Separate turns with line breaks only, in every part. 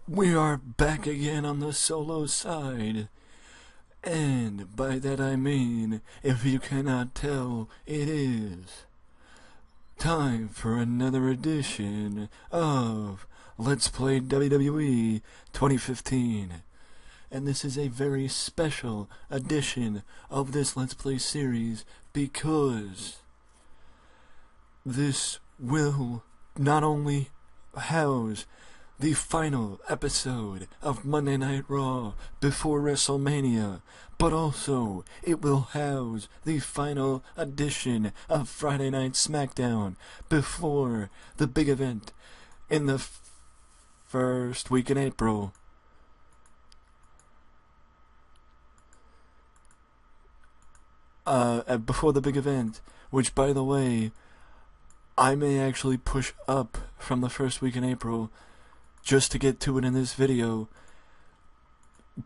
We are back again on the solo side. And by that I mean, if you cannot tell, it is time for another edition of Let's Play WWE 2015. And this is a very special edition of this Let's Play series because this will not only house the final episode of Monday Night Raw before WrestleMania, but also it will house the final edition of Friday Night SmackDown before the big event in the first week in April. Before the big event, which, by the way, I may actually push up from the first week in April just to get to it in this video,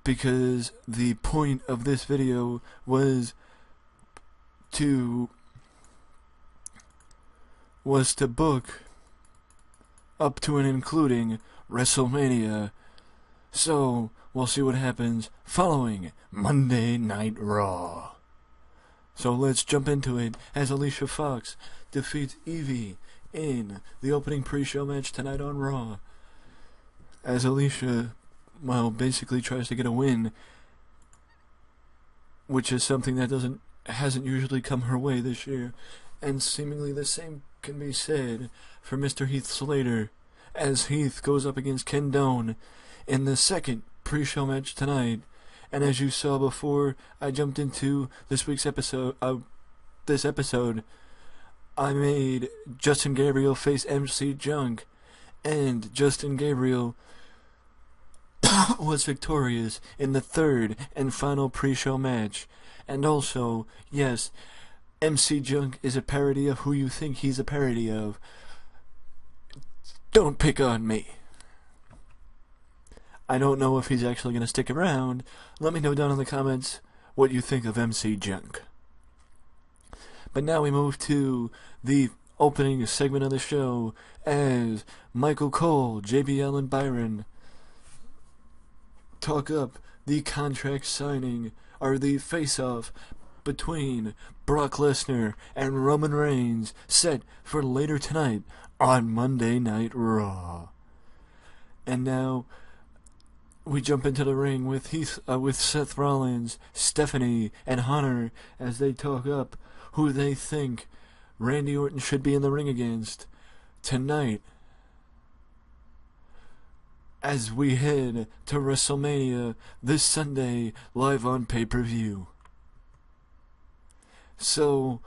because the point of this video was to book up to and including WrestleMania. So we'll see what happens following Monday Night Raw. So let's jump into it as Alicia Fox defeats Evie in the opening pre-show match tonight on Raw. As Alicia, basically tries to get a win, which is something that hasn't usually come her way this year. And seemingly the same can be said for Mr. Heath Slater, as Heath goes up against Ken Doane in the second pre-show match tonight. And as you saw before I jumped into this week's episode, I made Justin Gabriel face MC Junk, and Justin Gabriel was victorious in the third and final pre-show match. And also, yes, MC Junk is a parody of who you think he's a parody of. Don't pick on me. I don't know if he's actually going to stick around. Let me know down in the comments what you think of MC Junk. But now we move to the opening segment of the show as Michael Cole, JBL, and Byron talk up the contract signing, or the face-off between Brock Lesnar and Roman Reigns, set for later tonight on Monday Night Raw. And now we jump into the ring with Seth Rollins, Stephanie, and Hunter as they talk up who they think Randy Orton should be in the ring against tonight, as we head to WrestleMania this Sunday, live on pay-per-view. So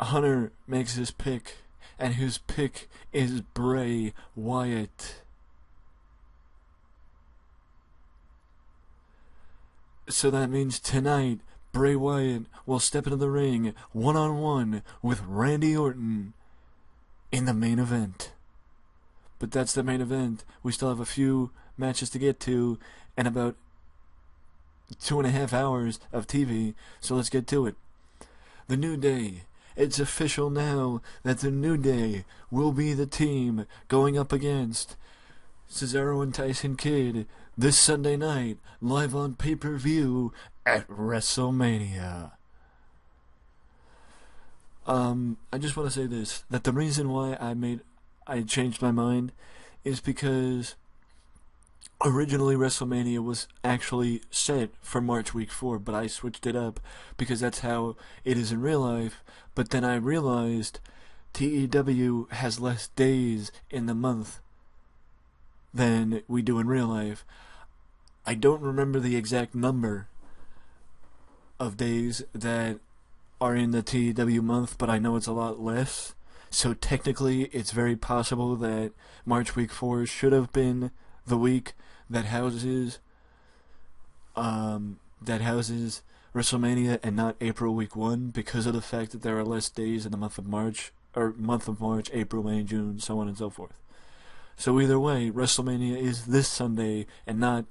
Hunter makes his pick, and his pick is Bray Wyatt. So that means tonight, Bray Wyatt will step into the ring one-on-one with Randy Orton in the main event. But that's the main event. We still have a few matches to get to and about 2.5 hours of TV, so let's get to it. The New Day. It's official now that the New Day will be the team going up against Cesaro and Tyson Kidd this Sunday night, live on pay-per-view at WrestleMania. I just want to say this, that the reason why I changed my mind is because originally WrestleMania was actually set for March Week 4, but I switched it up because that's how it is in real life. But then I realized TEW has less days in the month than we do in real life. I don't remember the exact number of days that are in the TEW month, but I know it's a lot less. So technically, it's very possible that March Week 4 should have been the week that houses WrestleMania and not April Week 1, because of the fact that there are less days in the month of March, April, May, June, so on and so forth. So either way, WrestleMania is this Sunday and not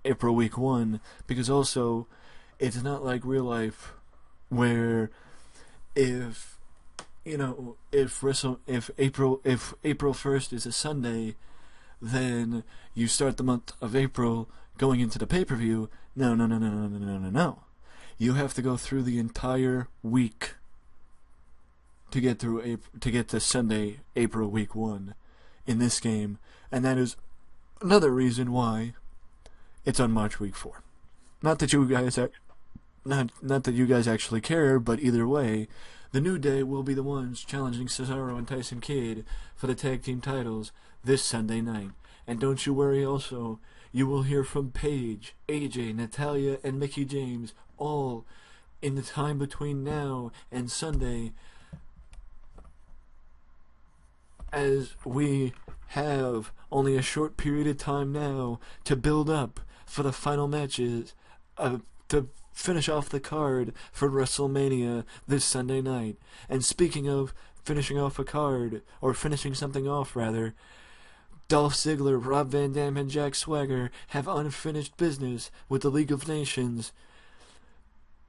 April Week 1, because also it's not like real life where if April 1st is a Sunday, then you start the month of April going into the pay-per-view. No, no, no, no, no, no, no, no, no. You have to go through the entire week to get to Sunday, April week 1 in this game, and that is another reason why it's on March week 4. Not that you guys not that you guys actually care, but either way, the New Day will be the ones challenging Cesaro and Tyson Kidd for the tag team titles this Sunday night. And don't you worry also, you will hear from Paige, AJ, Natalya, and Mickie James all in the time between now and Sunday, as we have only a short period of time now to build up for the final matches to finish off the card for WrestleMania this Sunday night. And speaking of finishing off a card, or finishing something off rather, Dolph Ziggler, Rob Van Dam, and Jack Swagger have unfinished business with the League of Nations,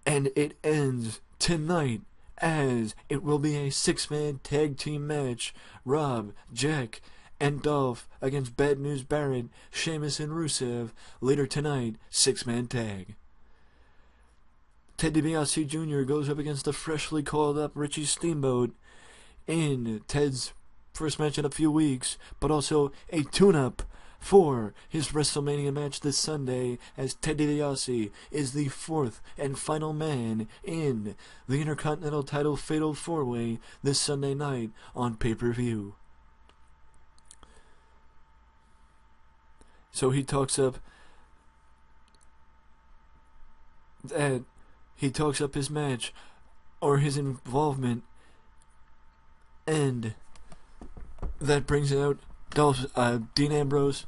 and it ends tonight, as it will be a 6-man tag team match. Rob, Jack, and Dolph against Bad News Barrett, Sheamus, and Rusev later tonight, 6-man tag. Ted DiBiase Jr. goes up against the freshly called up Richie Steamboat in Ted's first match in a few weeks, but also a tune-up for his WrestleMania match this Sunday, as Ted DiBiase is the 4th and final man in the Intercontinental title Fatal 4-Way this Sunday night on pay-per-view. So he talks up his match, or his involvement, and that brings out Dean Ambrose,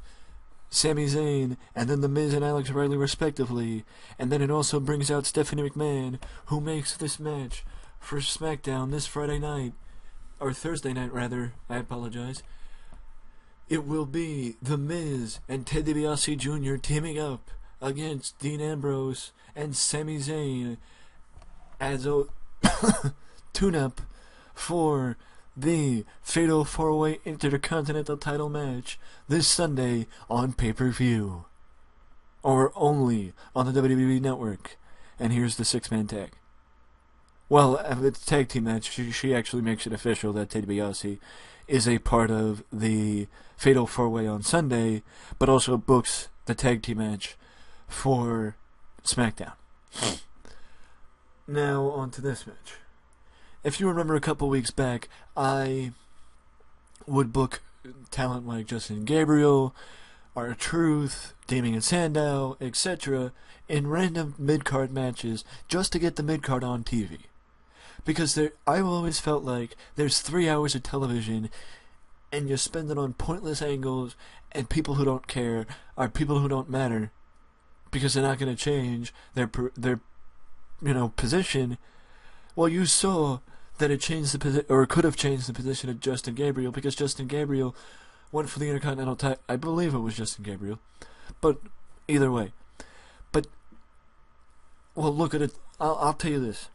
Sami Zayn, and then The Miz and Alex Riley respectively. And then it also brings out Stephanie McMahon, who makes this match for SmackDown this Friday night, or Thursday night rather, I apologize. It will be The Miz and Ted DiBiase Jr. teaming up against Dean Ambrose and Sami Zayn as a tune-up for the Fatal 4-Way Intercontinental title match this Sunday on pay-per-view, or only on the WWE Network. And here's the 6-man tag. Well, it's a tag team match. She actually makes it official that Ted DiBiase is a part of the Fatal 4-Way on Sunday, but also books the tag team match for SmackDown. Now, on to this match. If you remember a couple weeks back, I would book talent like Justin Gabriel, R-Truth, Damien Sandow, etc. in random mid-card matches just to get the mid-card on TV. Because I've always felt like there's 3 hours of television and you spend it on pointless angles and people who don't care are people who don't matter because they're not going to change their position. Well, you saw that it changed the position, or could have changed the position of Justin Gabriel, because Justin Gabriel went for the Intercontinental title. I believe it was Justin Gabriel, but either way. But well, look at it. I'll tell you this: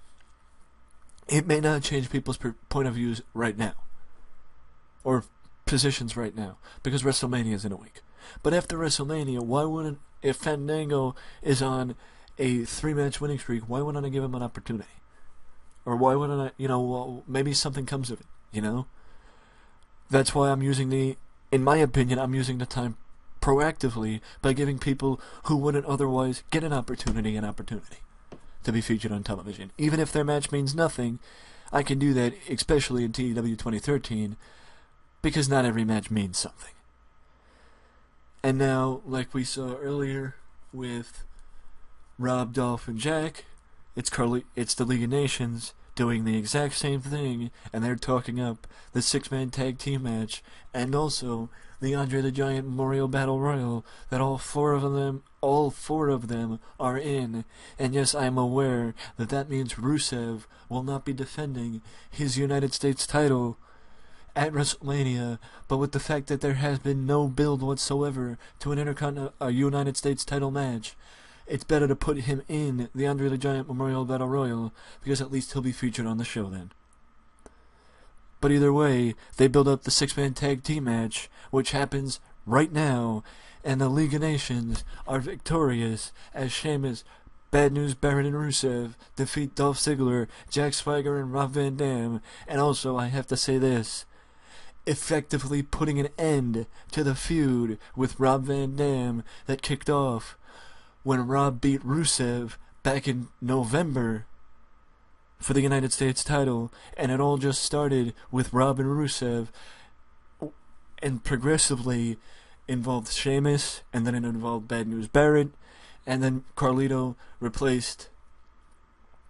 it may not change people's point of views right now, or positions right now, because WrestleMania is in a week. But after WrestleMania, why wouldn't, if Fandango is on a 3-match winning streak, why wouldn't I give him an opportunity? Or why wouldn't I, well, maybe something comes of it, That's why in my opinion, I'm using the time proactively by giving people who wouldn't otherwise get an opportunity to be featured on television. Even if their match means nothing, I can do that, especially in TEW 2013, because not every match means something. And now, like we saw earlier with Rob, Dolph, and Jack, it's the League of Nations doing the exact same thing, and they're talking up the 6-man tag team match, and also the Andre the Giant Memorial Battle Royal that all four of them are in. And yes, I am aware that means Rusev will not be defending his United States title at WrestleMania, but with the fact that there has been no build whatsoever to a United States title match, it's better to put him in the Andre the Giant Memorial Battle Royal, because at least he'll be featured on the show then. But either way, they build up the 6-man tag team match, which happens right now, and the League of Nations are victorious as Sheamus, Bad News Barrett, and Rusev defeat Dolph Ziggler, Jack Swagger, and Rob Van Dam. And also, I have to say this, effectively putting an end to the feud with Rob Van Dam that kicked off when Rob beat Rusev back in November for the United States title, and it all just started with Rob and Rusev, and progressively involved Sheamus, and then it involved Bad News Barrett, and then Carlito replaced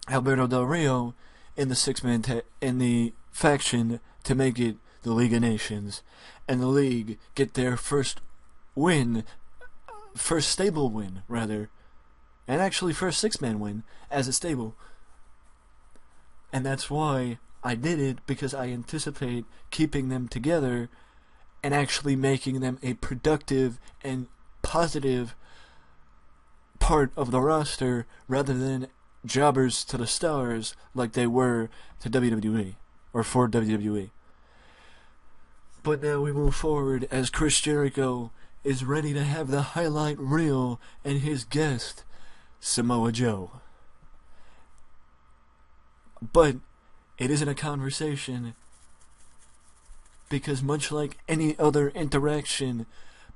Alberto Del Rio in the six-man in the faction to make it the League of Nations, and the League get their first stable win, rather, and actually first six-man win as a stable. And that's why I did it, because I anticipate keeping them together and actually making them a productive and positive part of the roster rather than jobbers to the stars like they were to WWE, or for WWE. But now we move forward as Chris Jericho is ready to have the highlight reel and his guest, Samoa Joe. But it isn't a conversation, because much like any other interaction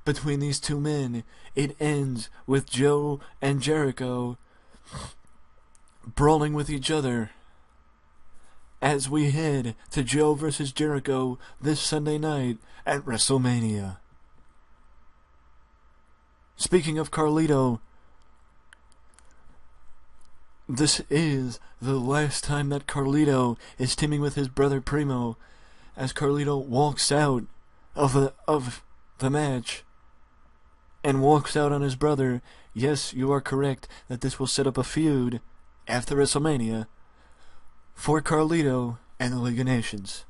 between these two men, it ends with Joe and Jericho brawling with each other as we head to Joe versus Jericho this Sunday night at WrestleMania. Speaking of Carlito, this is the last time that Carlito is teaming with his brother Primo, as Carlito walks out of the match and walks out on his brother. Yes, you are correct that this will set up a feud after WrestleMania for Carlito and the League of Nations.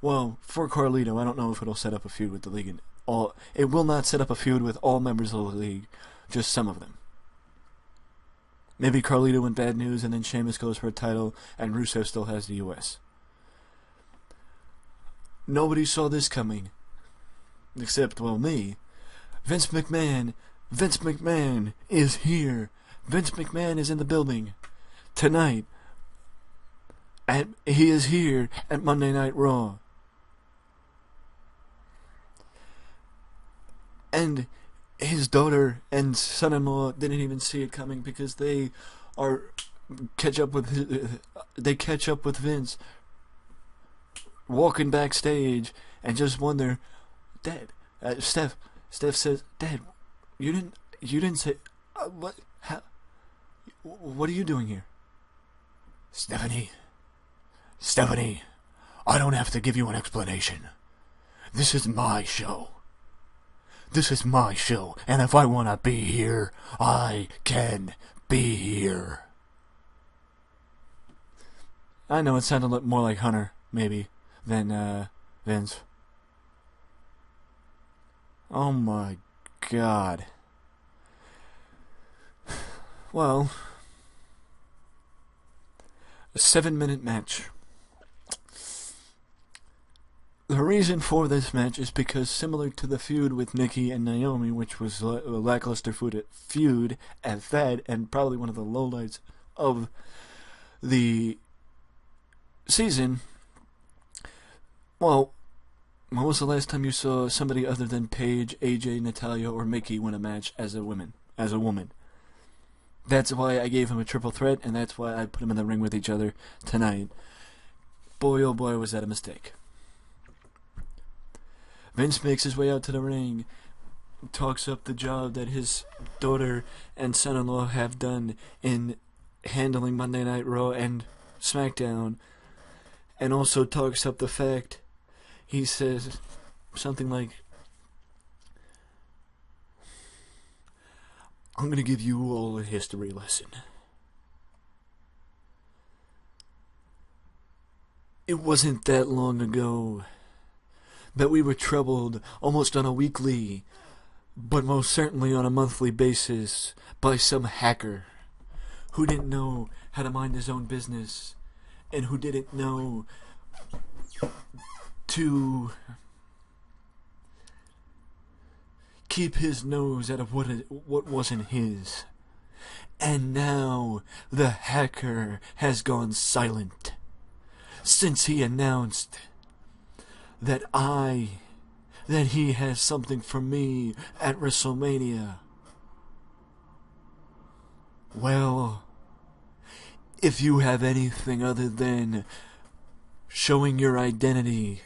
Well, for Carlito, I don't know if it'll set up a feud with the League. It will not set up a feud with all members of the League, just some of them. Maybe Carlito and Bad News, and then Sheamus goes for a title, and Rusev still has the U.S. Nobody saw this coming. Except, well, me. Vince McMahon is here. Vince McMahon is in the building tonight. And he is here at Monday Night Raw. And his daughter and son-in-law didn't even see it coming, because they catch up with Vince walking backstage and just wonder, Dad, Steph says, Dad, you didn't say what? How? What are you doing here? Stephanie, I don't have to give you an explanation. This is my show. And if I want to be here, I can be here. I know it sounded more like Hunter, maybe, than Vince. Oh my God. Well, a 7-minute match. The reason for this match is because, similar to the feud with Nikki and Naomi, which was a lackluster feud at that, and probably one of the lowlights of the season, well, when was the last time you saw somebody other than Paige, AJ, Natalya, or Mickey win a match as a woman? That's why I gave him a triple threat, and that's why I put him in the ring with each other tonight. Boy, oh boy, was that a mistake. Vince makes his way out to the ring, talks up the job that his daughter and son-in-law have done in handling Monday Night Raw and SmackDown, and also talks up the fact, he says something like, I'm going to give you all a history lesson. It wasn't that long ago that we were troubled almost on a weekly, but most certainly on a monthly basis, by some hacker who didn't know how to mind his own business, and who didn't know to keep his nose out of what wasn't his. And now the hacker has gone silent since he announced that he has something for me at WrestleMania. Well, if you have anything other than showing your identity,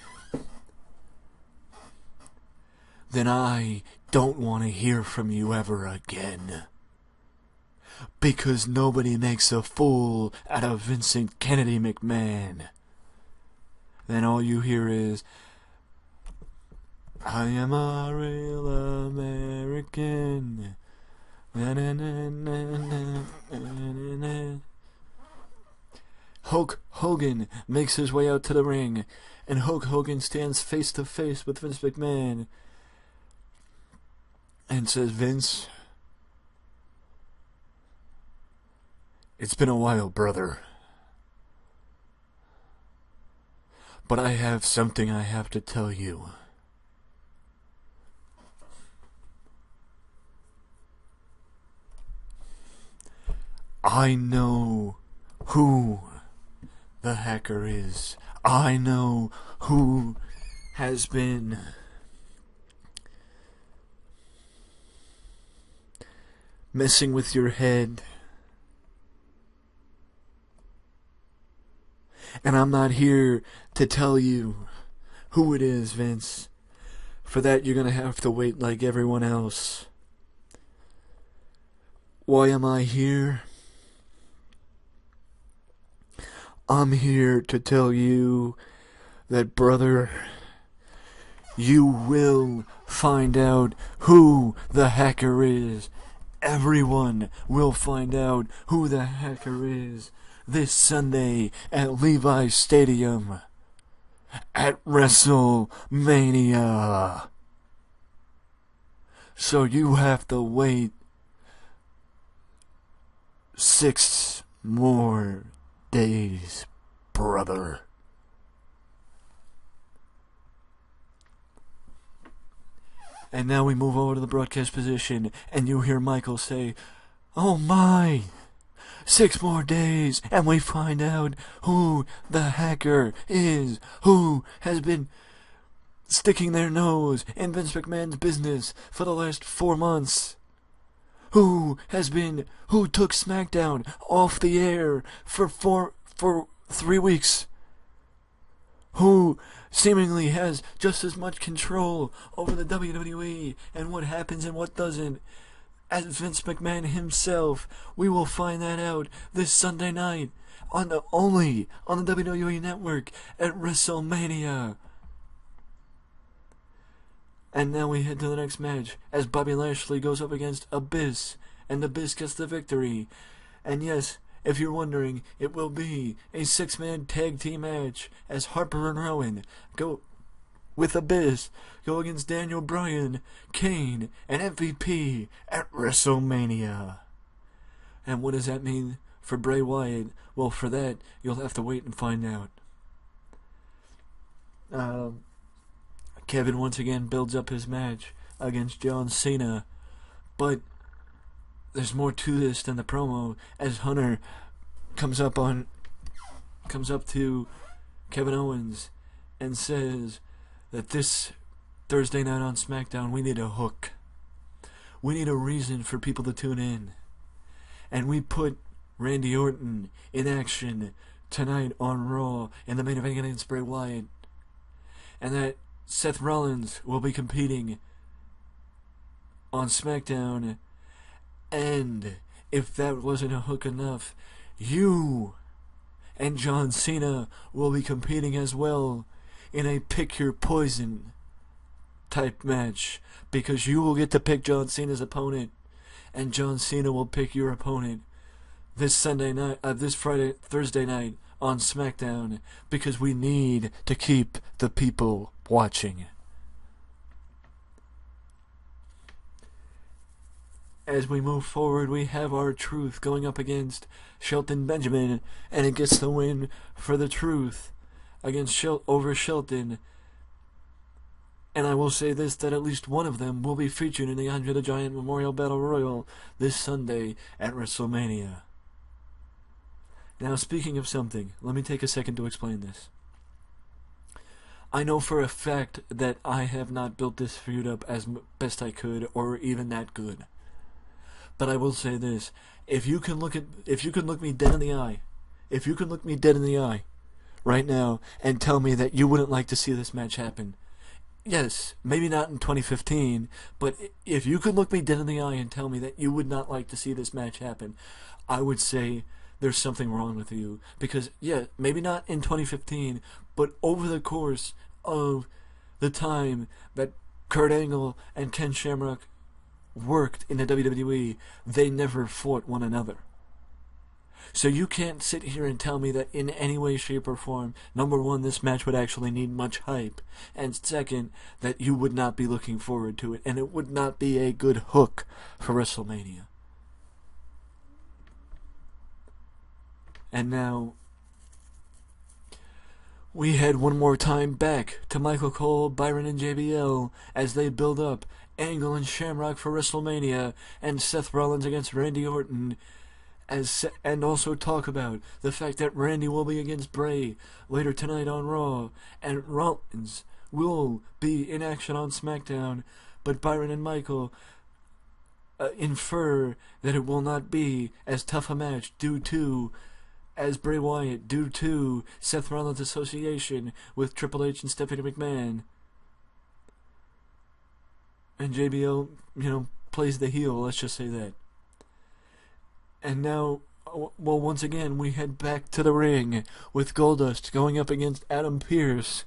then I don't want to hear from you ever again. Because nobody makes a fool out of Vincent Kennedy McMahon. Then all you hear is, I am a real American. Na, na, na, na, na, na, na. Hulk Hogan makes his way out to the ring, and Hulk Hogan stands face to face with Vince McMahon and says, Vince, it's been a while, brother, but I have something I have to tell you. I know who the hacker is. I know who has been messing with your head. And I'm not here to tell you who it is, Vince. For that, you're going to have to wait like everyone else. Why am I here? I'm here to tell you that, brother, you will find out who the hacker is. Everyone will find out who the hacker is this Sunday at Levi's Stadium at WrestleMania. So you have to wait 6 more days, brother. And now we move over to the broadcast position, and you hear Michael say, oh my, 6 more days, and we find out who the hacker is, who has been sticking their nose in Vince McMahon's business for the last 4 months. Who took SmackDown off the air for 3 weeks? Who seemingly has just as much control over the WWE and what happens and what doesn't as Vince McMahon himself. We will find that out this Sunday night only on the WWE Network at WrestleMania. And now we head to the next match as Bobby Lashley goes up against Abyss, and Abyss gets the victory. And yes, if you're wondering, it will be a 6-man tag team match as Harper and Rowan go with Abyss go against Daniel Bryan, Kane, and MVP at WrestleMania. And what does that mean for Bray Wyatt? Well, for that, you'll have to wait and find out. Kevin once again builds up his match against John Cena, but there's more to this than the promo, as Hunter comes up to Kevin Owens and says that this Thursday night on SmackDown we need a hook. We need a reason for people to tune in. And we put Randy Orton in action tonight on Raw in the main event against Bray Wyatt. And that Seth Rollins will be competing on SmackDown. And if that wasn't a hook enough, you and John Cena will be competing as well in a pick your poison type match, because you will get to pick John Cena's opponent and John Cena will pick your opponent this Thursday night on SmackDown, because we need to keep the people watching. As we move forward, we have R-Truth going up against Shelton Benjamin, and it gets the win for the Truth against over Shelton. And I will say this, that at least one of them will be featured in the Andre the Giant Memorial Battle Royal this Sunday at WrestleMania. Now, speaking of something, let me take a second to explain this. I know for a fact that I have not built this feud up as best I could, or even that good. But I will say this: if you can look me dead in the eye, right now, and tell me that you wouldn't like to see this match happen, yes, maybe not in 2015, but if you could look me dead in the eye and tell me that you would not like to see this match happen, I would say there's something wrong with you. Because, yeah, maybe not in 2015, but over the course of the time that Kurt Angle and Ken Shamrock worked in the WWE, they never fought one another. So you can't sit here and tell me that in any way, shape, or form, number one, this match would actually need much hype, and second, that you would not be looking forward to it, and it would not be a good hook for WrestleMania. And now, we head one more time back to Michael Cole, Byron, and JBL as they build up Angle and Shamrock for WrestleMania, and Seth Rollins against Randy Orton, and also talk about the fact that Randy will be against Bray later tonight on Raw, and Rollins will be in action on SmackDown, but Byron and Michael infer that it will not be as tough a match as Bray Wyatt, due to Seth Rollins' association with Triple H and Stephanie McMahon. And JBL, plays the heel, let's just say that. And now, well, once again, we head back to the ring with Goldust going up against Adam Pearce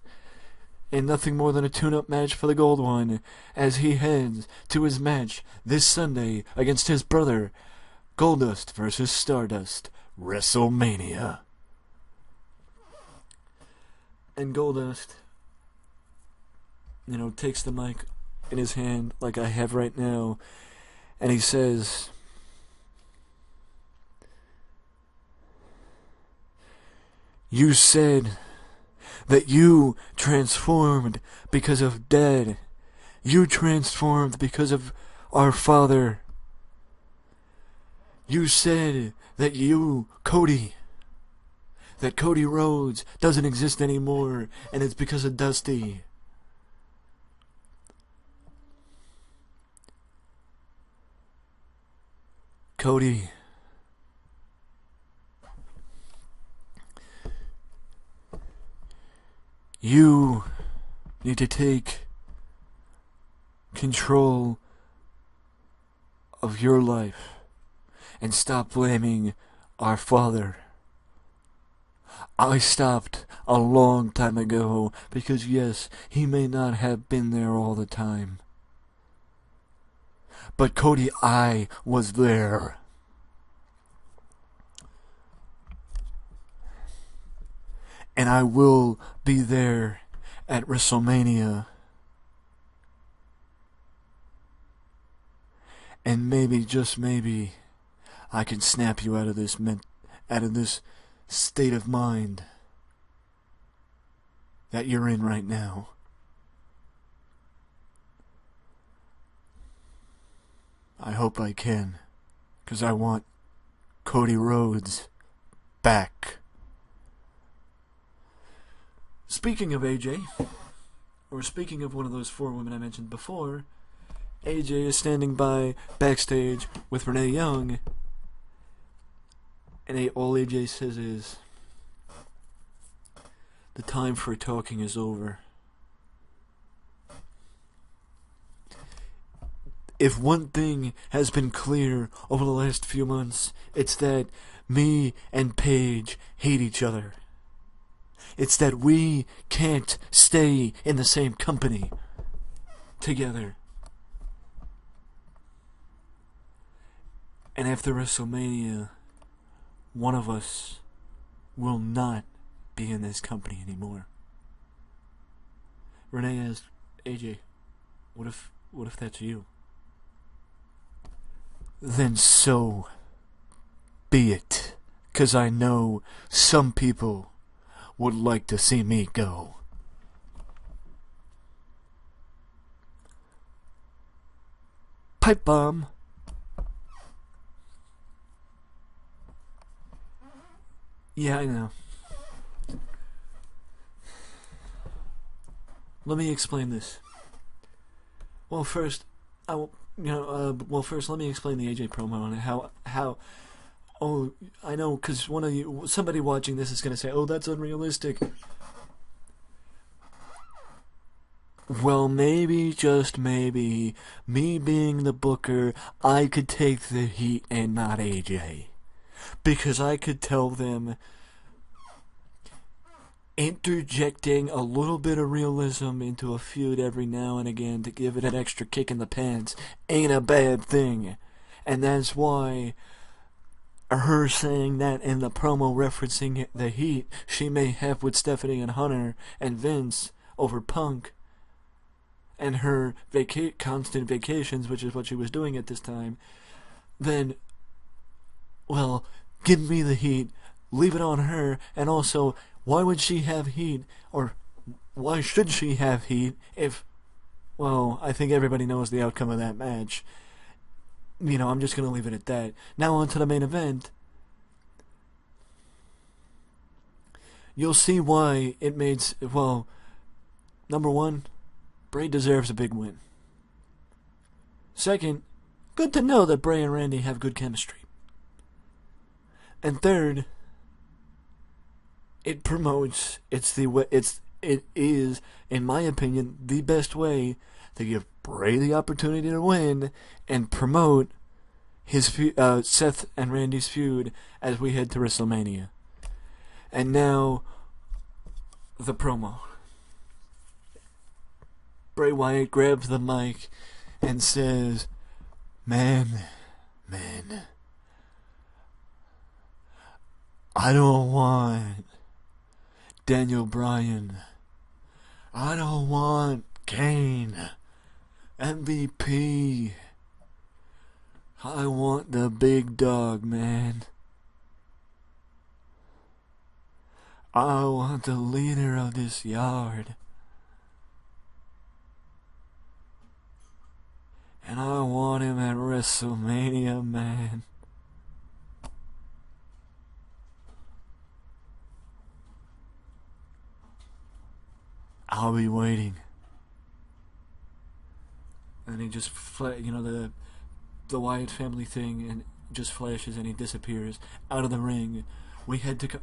in nothing more than a tune-up match for the Gold One, as he heads to his match this Sunday against his brother, Goldust versus Stardust, WrestleMania. And Goldust, takes the mic in his hand like I have right now, and he says, "You said that you transformed because of Dad. You transformed because of our father. You said that Cody Rhodes doesn't exist anymore, and it's because of Dusty. Cody, you need to take control of your life and stop blaming our father. I stopped a long time ago because, yes, he may not have been there all the time. But Cody, I was there. And I will be there at WrestleMania. And maybe, just maybe, I can snap you out of this state of mind that you're in right now. I hope I can, 'cause I want Cody Rhodes back." Speaking of AJ, or speaking of one of those four women I mentioned before, AJ is standing by backstage with Renee Young, and all AJ says is, "The time for talking is over." If one thing has been clear over the last few months, it's that me and Paige hate each other. It's that we can't stay in the same company together. And after WrestleMania, one of us will not be in this company anymore. Renee asked, "AJ, what if that's you?" "Then so be it, 'cause I know some people would like to see me go." Pipe bomb. Yeah, I know. Let me explain this. Well, first, first, let me explain the AJ promo on it. How. Oh, I know, because somebody watching this is gonna say, "Oh, that's unrealistic." Well, maybe, just maybe, me being the booker, I could take the heat and not AJ. Because I could tell them interjecting a little bit of realism into a feud every now and again to give it an extra kick in the pants ain't a bad thing. And that's why her saying that in the promo referencing the heat she may have with Stephanie and Hunter and Vince over Punk and her constant vacations, which is what she was doing at this time, then, well, give me the heat, leave it on her, and also, why would she have heat, or why should she have heat if, well, I think everybody knows the outcome of that match. I'm just going to leave it at that. Now on to the main event. You'll see why it made, well, number one, Bray deserves a big win. Second, good to know that Bray and Randy have good chemistry. And third, it promotes, it is, in my opinion, the best way to give Bray the opportunity to win and promote his Seth and Randy's feud as we head to WrestleMania. And now, the promo. Bray Wyatt grabs the mic and says, Man, I don't want Daniel Bryan. I don't want Kane. MVP. I want the big dog, man. I want the leader of this yard. And I want him at WrestleMania, man. I'll be waiting. And he just, the Wyatt family thing, and just flashes and he disappears out of the ring. We head to,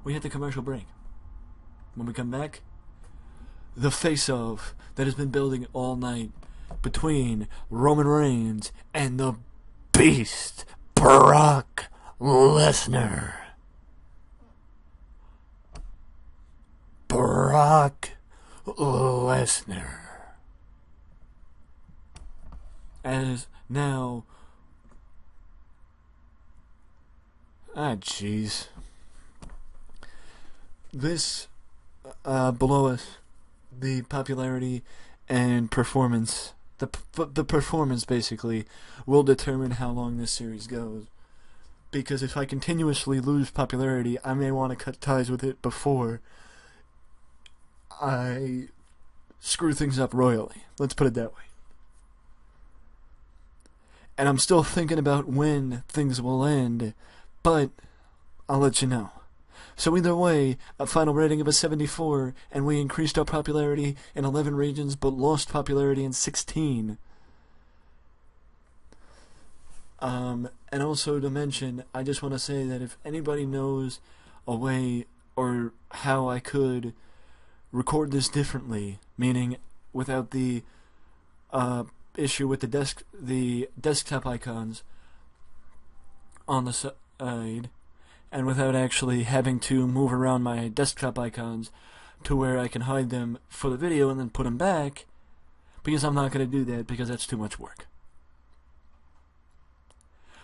we hit the commercial break. When we come back, the face-off that has been building all night between Roman Reigns and the Beast, Brock Lesnar. Brock Lesnar. As now... jeez. This, below us, the popularity and performance, the performance basically, will determine how long this series goes. Because if I continuously lose popularity, I may want to cut ties with it before I screw things up royally. Let's put it that way. And I'm still thinking about when things will end, but I'll let you know. So either way, a final rating of a 74, and we increased our popularity in 11 regions, but lost popularity in 16. And also to mention, I just want to say that if anybody knows a way or how I could record this differently, meaning without the issue with the desktop icons on the side, and without actually having to move around my desktop icons to where I can hide them for the video and then put them back, because I'm not going to do that because that's too much work.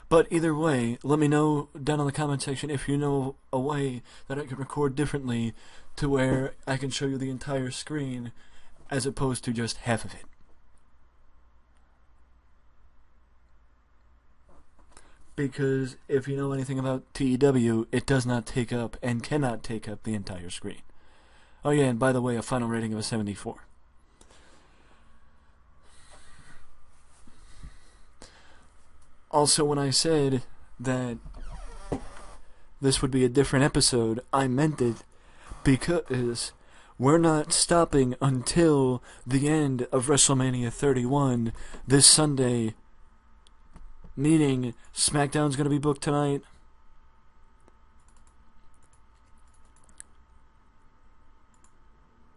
But either way, let me know down in the comment section if you know a way that I can record differently to where I can show you the entire screen as opposed to just half of it. Because if you know anything about TEW, it does not take up and cannot take up the entire screen. Oh yeah, and by the way, a final rating of a 74. Also, when I said that this would be a different episode, I meant it because we're not stopping until the end of WrestleMania 31 this Sunday, meaning SmackDown's going to be booked tonight.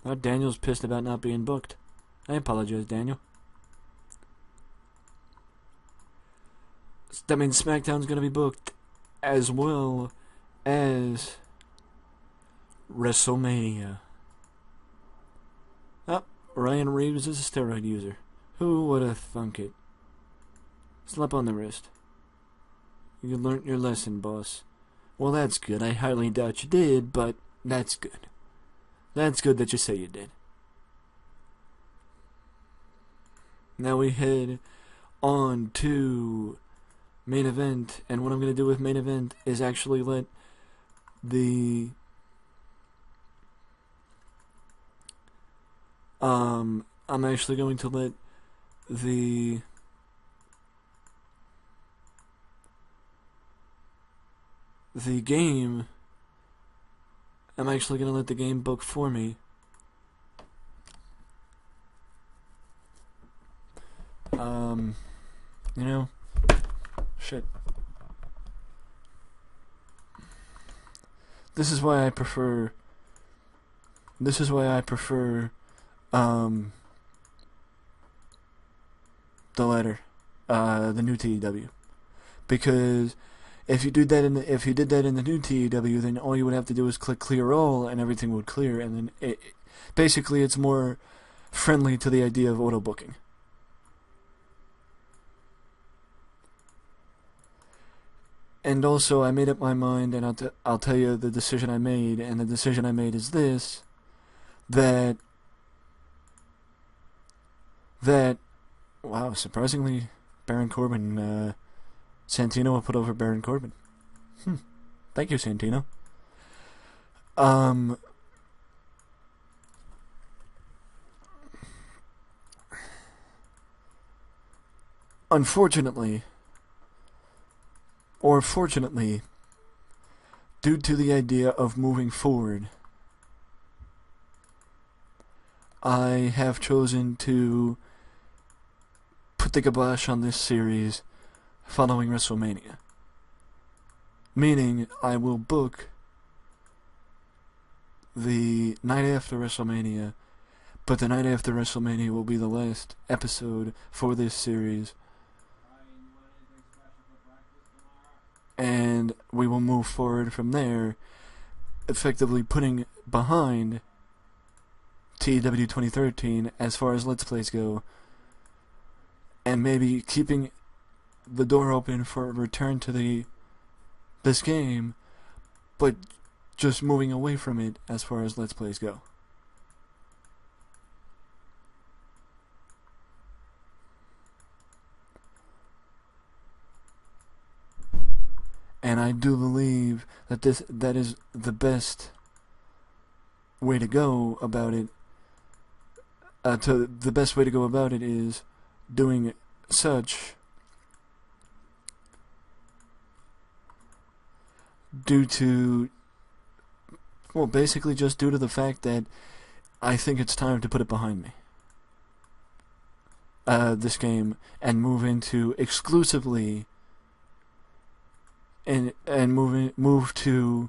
Oh, Daniel's pissed about not being booked. I apologize, Daniel. That means SmackDown's going to be booked as well as WrestleMania. Oh, Ryan Reeves is a steroid user. Who would have thunk it? Slap on the wrist. You learned your lesson, boss. Well, that's good. I highly doubt you did, but that's good. That's good that you say you did. Now we head on to main event, and what I'm going to do with main event is actually let the I'm actually going to let the game, I'm actually going to let the game book for me. You know, shit. This is why I prefer the letter, the new TEW, because if you did that in the new TEW, then all you would have to do is click clear all, and everything would clear, and then basically it's more friendly to the idea of auto booking. And also, I made up my mind, and I'll tell you the decision I made, and the decision I made is this: that wow, surprisingly, Baron Corbin, Santino will put over Baron Corbin. Thank you, Santino. Unfortunately, or fortunately, due to the idea of moving forward, I have chosen to put the kibosh on this series following WrestleMania. Meaning, I will book the night after WrestleMania, but the night after WrestleMania will be the last episode for this series. And we will move forward from there, effectively putting behind TEW 2013 as far as Let's Plays go, and maybe keeping the door open for a return to this game, but just moving away from it as far as Let's Plays go. And I do believe that that is the best way to go about it. The best way to go about it is doing such basically just due to the fact that I think it's time to put it behind me. This game, and move into exclusively and move to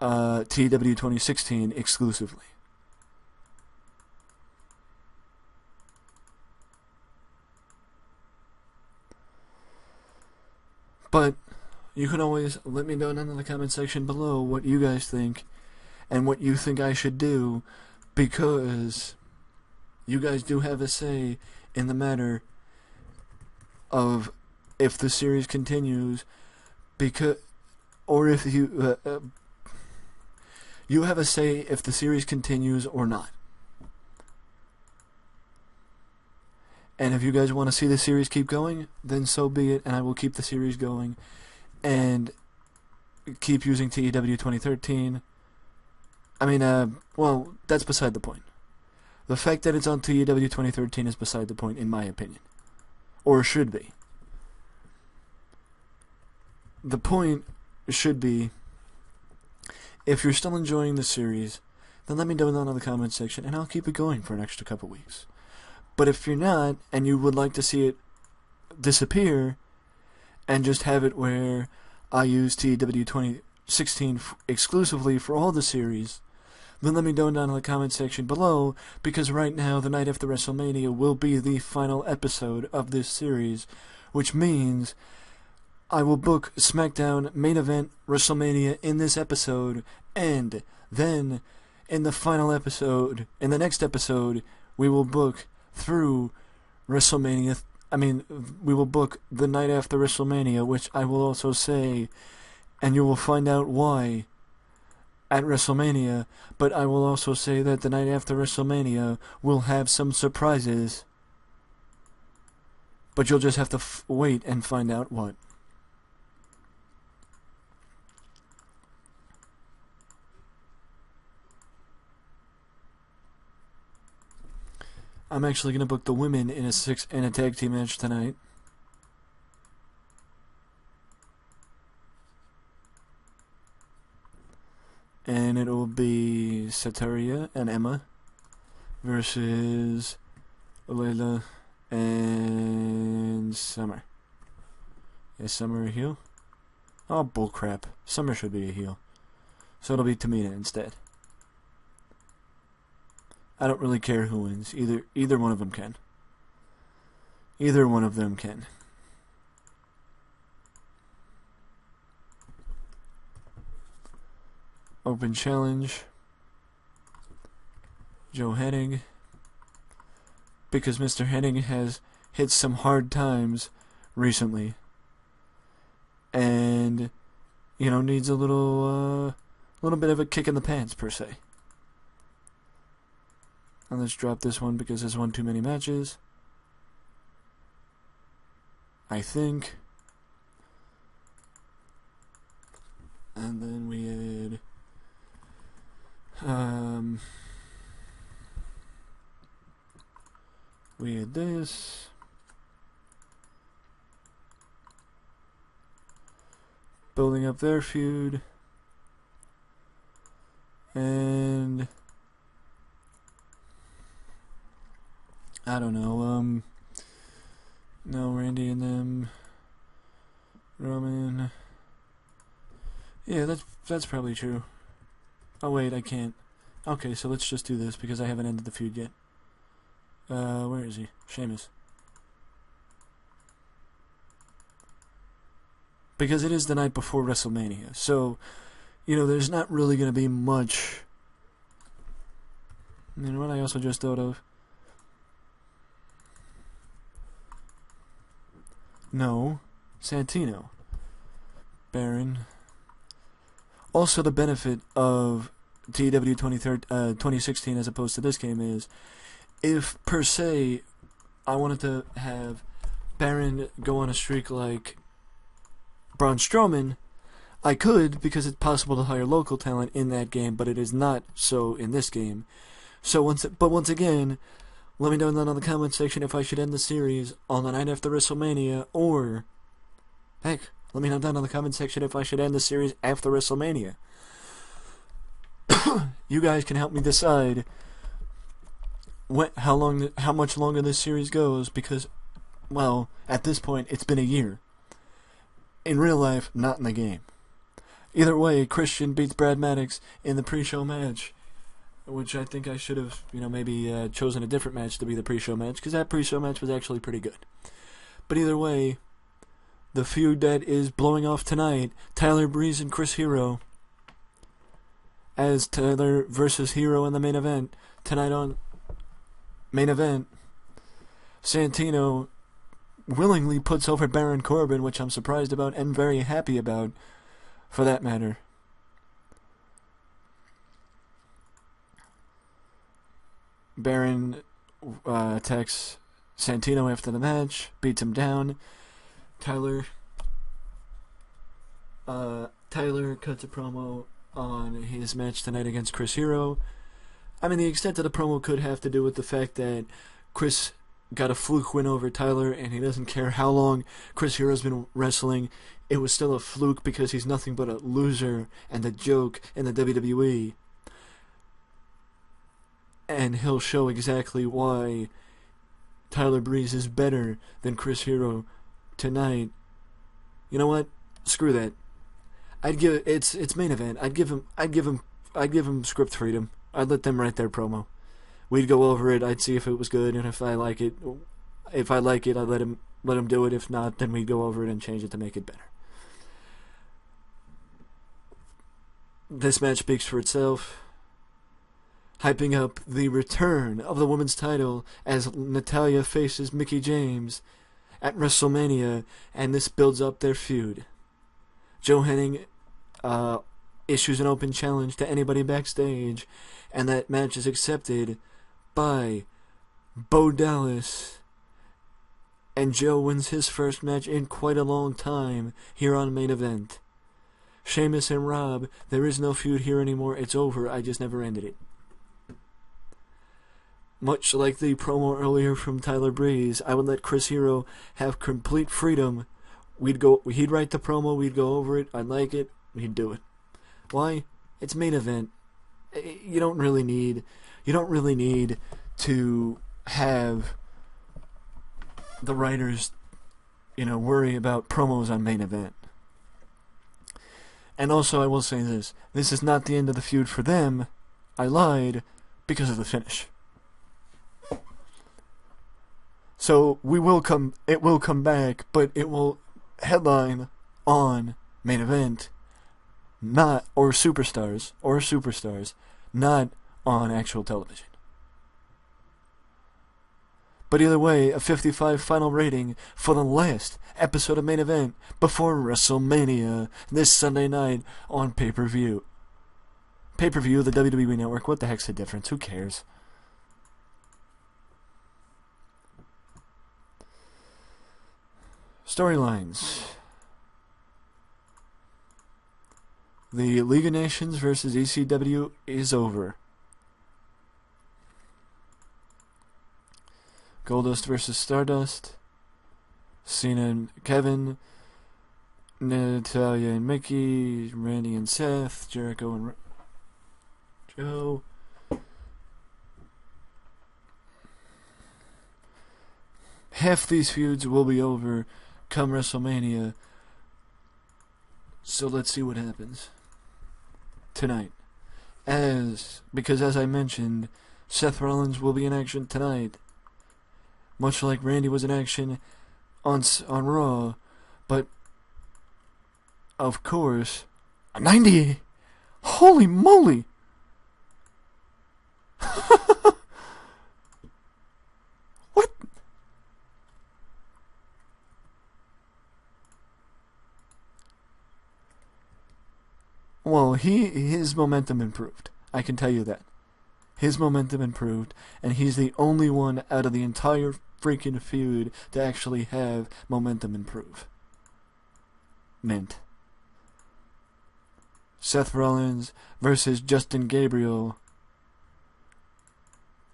TEW 2016 exclusively. But you can always let me know down in the comment section below what you guys think and what you think I should do, because you guys do have a say in the matter of if the series continues, or if you have a say if the series continues or not. And if you guys want to see the series keep going, then so be it, and I will keep the series going and keep using TEW 2013. I mean, well, that's beside the point. The fact that it's on TEW 2013 is beside the point, in my opinion. or should be. The point should be, if you're still enjoying the series, then let me know down in the comments section, and I'll keep it going for an extra couple weeks. But if you're not, and you would like to see it disappear, and just have it where I use TEW 2016 exclusively for all the series, then let me know down in the comment section below, because right now, the night after WrestleMania will be the final episode of this series, which means I will book SmackDown main event WrestleMania in this episode, and then in the final episode, in the next episode, we will book through WrestleMania. We will book the night after WrestleMania, which I will also say, and you will find out why at WrestleMania, but I will also say that the night after WrestleMania will have some surprises, but you'll just have to wait and find out what. I'm actually gonna book the women in a tag team match tonight. And it will be Sataria and Emma versus Layla and Summer. Is Summer a heel? Oh, bullcrap. Summer should be a heel. So it'll be Tamina instead. I don't really care who wins. Either one of them can. Either one of them can. Open challenge. Joe Hennig. Because Mr. Hennig has hit some hard times recently. And, needs a little bit of a kick in the pants, per se. And let's drop this one because there's one too many matches. I think. And then we had this. Building up their feud. And I don't know, no, Randy and them, Roman, yeah, that's probably true. Oh wait, I can't. Okay, so let's just do this, because I haven't ended the feud yet. Where is he? Sheamus. Because it is the night before WrestleMania, so, there's not really going to be much. You know what I also just thought of? No, Santino. Baron. Also, the benefit of TEW 2016 as opposed to this game is, if per se I wanted to have Baron go on a streak like Braun Strowman, I could, because it's possible to hire local talent in that game, but it is not so in this game. So once again, let me know down in the comment section if I should end the series on the night after WrestleMania, or, heck, let me know down in the comment section if I should end the series after WrestleMania. You guys can help me decide how much longer this series goes, because, well, at this point, it's been a year. In real life, not in the game. Either way, Christian beats Brad Maddox in the pre-show match, which I think I should have, maybe chosen a different match to be the pre-show match, because that pre-show match was actually pretty good. But either way, the feud that is blowing off tonight, Tyler Breeze and Chris Hero, as Tyler versus Hero in the main event. Tonight on main event, Santino willingly puts over Baron Corbin, which I'm surprised about and very happy about, for that matter. Baron attacks Santino after the match, beats him down. Tyler cuts a promo on his match tonight against Chris Hero. I mean, the extent of the promo could have to do with the fact that Chris got a fluke win over Tyler, and he doesn't care how long Chris Hero's been wrestling. It was still a fluke because he's nothing but a loser and a joke in the WWE. And he'll show exactly why Tyler Breeze is better than Chris Hero tonight. You know what? Screw that. I'd give it's main event. I'd give him script freedom. I'd let them write their promo. We'd go over it. I'd see if it was good, and if I like it, I'd let him do it. If not, then we'd go over it and change it to make it better. This match speaks for itself, hyping up the return of the women's title as Natalya faces Mickie James at WrestleMania, and this builds up their feud. Joe Hennig issues an open challenge to anybody backstage, and that match is accepted by Bo Dallas, and Joe wins his first match in quite a long time here on Main Event. Sheamus and Rob, there is no feud here anymore. It's over. I just never ended it. Much like the promo earlier from Tyler Breeze, I would let Chris Hero have complete freedom. He'd write the promo, we'd go over it, I'd like it, he'd do it. Why? It's Main Event. You don't really need to have the writers, worry about promos on Main Event. And also, I will say this is not the end of the feud for them. I lied, because of the finish. So it will come back, but it will headline on Main Event, or Superstars, not on actual television. But either way, a 55 final rating for the last episode of Main Event before WrestleMania this Sunday night on pay-per-view. Pay-per-view, the WWE Network, what the heck's the difference? Who cares? Storylines. The League of Nations versus ECW is over. Goldust versus Stardust. Cena and Kevin. Natalya and Mickie. Randy and Seth. Jericho and Joe. Half these feuds will be over come WrestleMania. So let's see what happens tonight. Because as I mentioned, Seth Rollins will be in action tonight. Much like Randy was in action on Raw. But, of course, a 90! Holy moly! What? Well, his momentum improved. I can tell you that. His momentum improved, and he's the only one out of the entire freaking feud to actually have momentum improve. Seth Rollins versus Justin Gabriel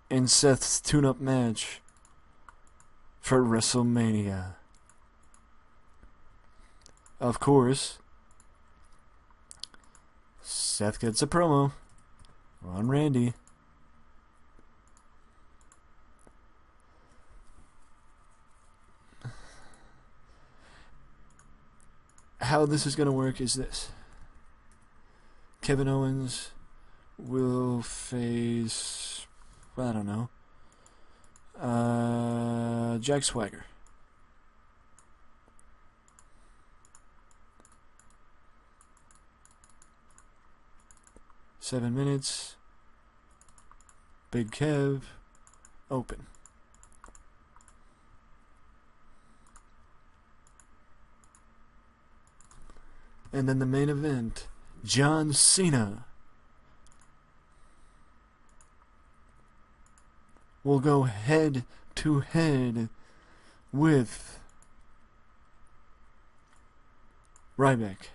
in Seth's tune-up match for WrestleMania. Of course, Seth gets a promo on Randy. How this is going to work is this. Kevin Owens will face, I don't know, Jack Swagger. Seven minutes. Big Kev. Open. And then the main event, John Cena will go head to head with Ryback.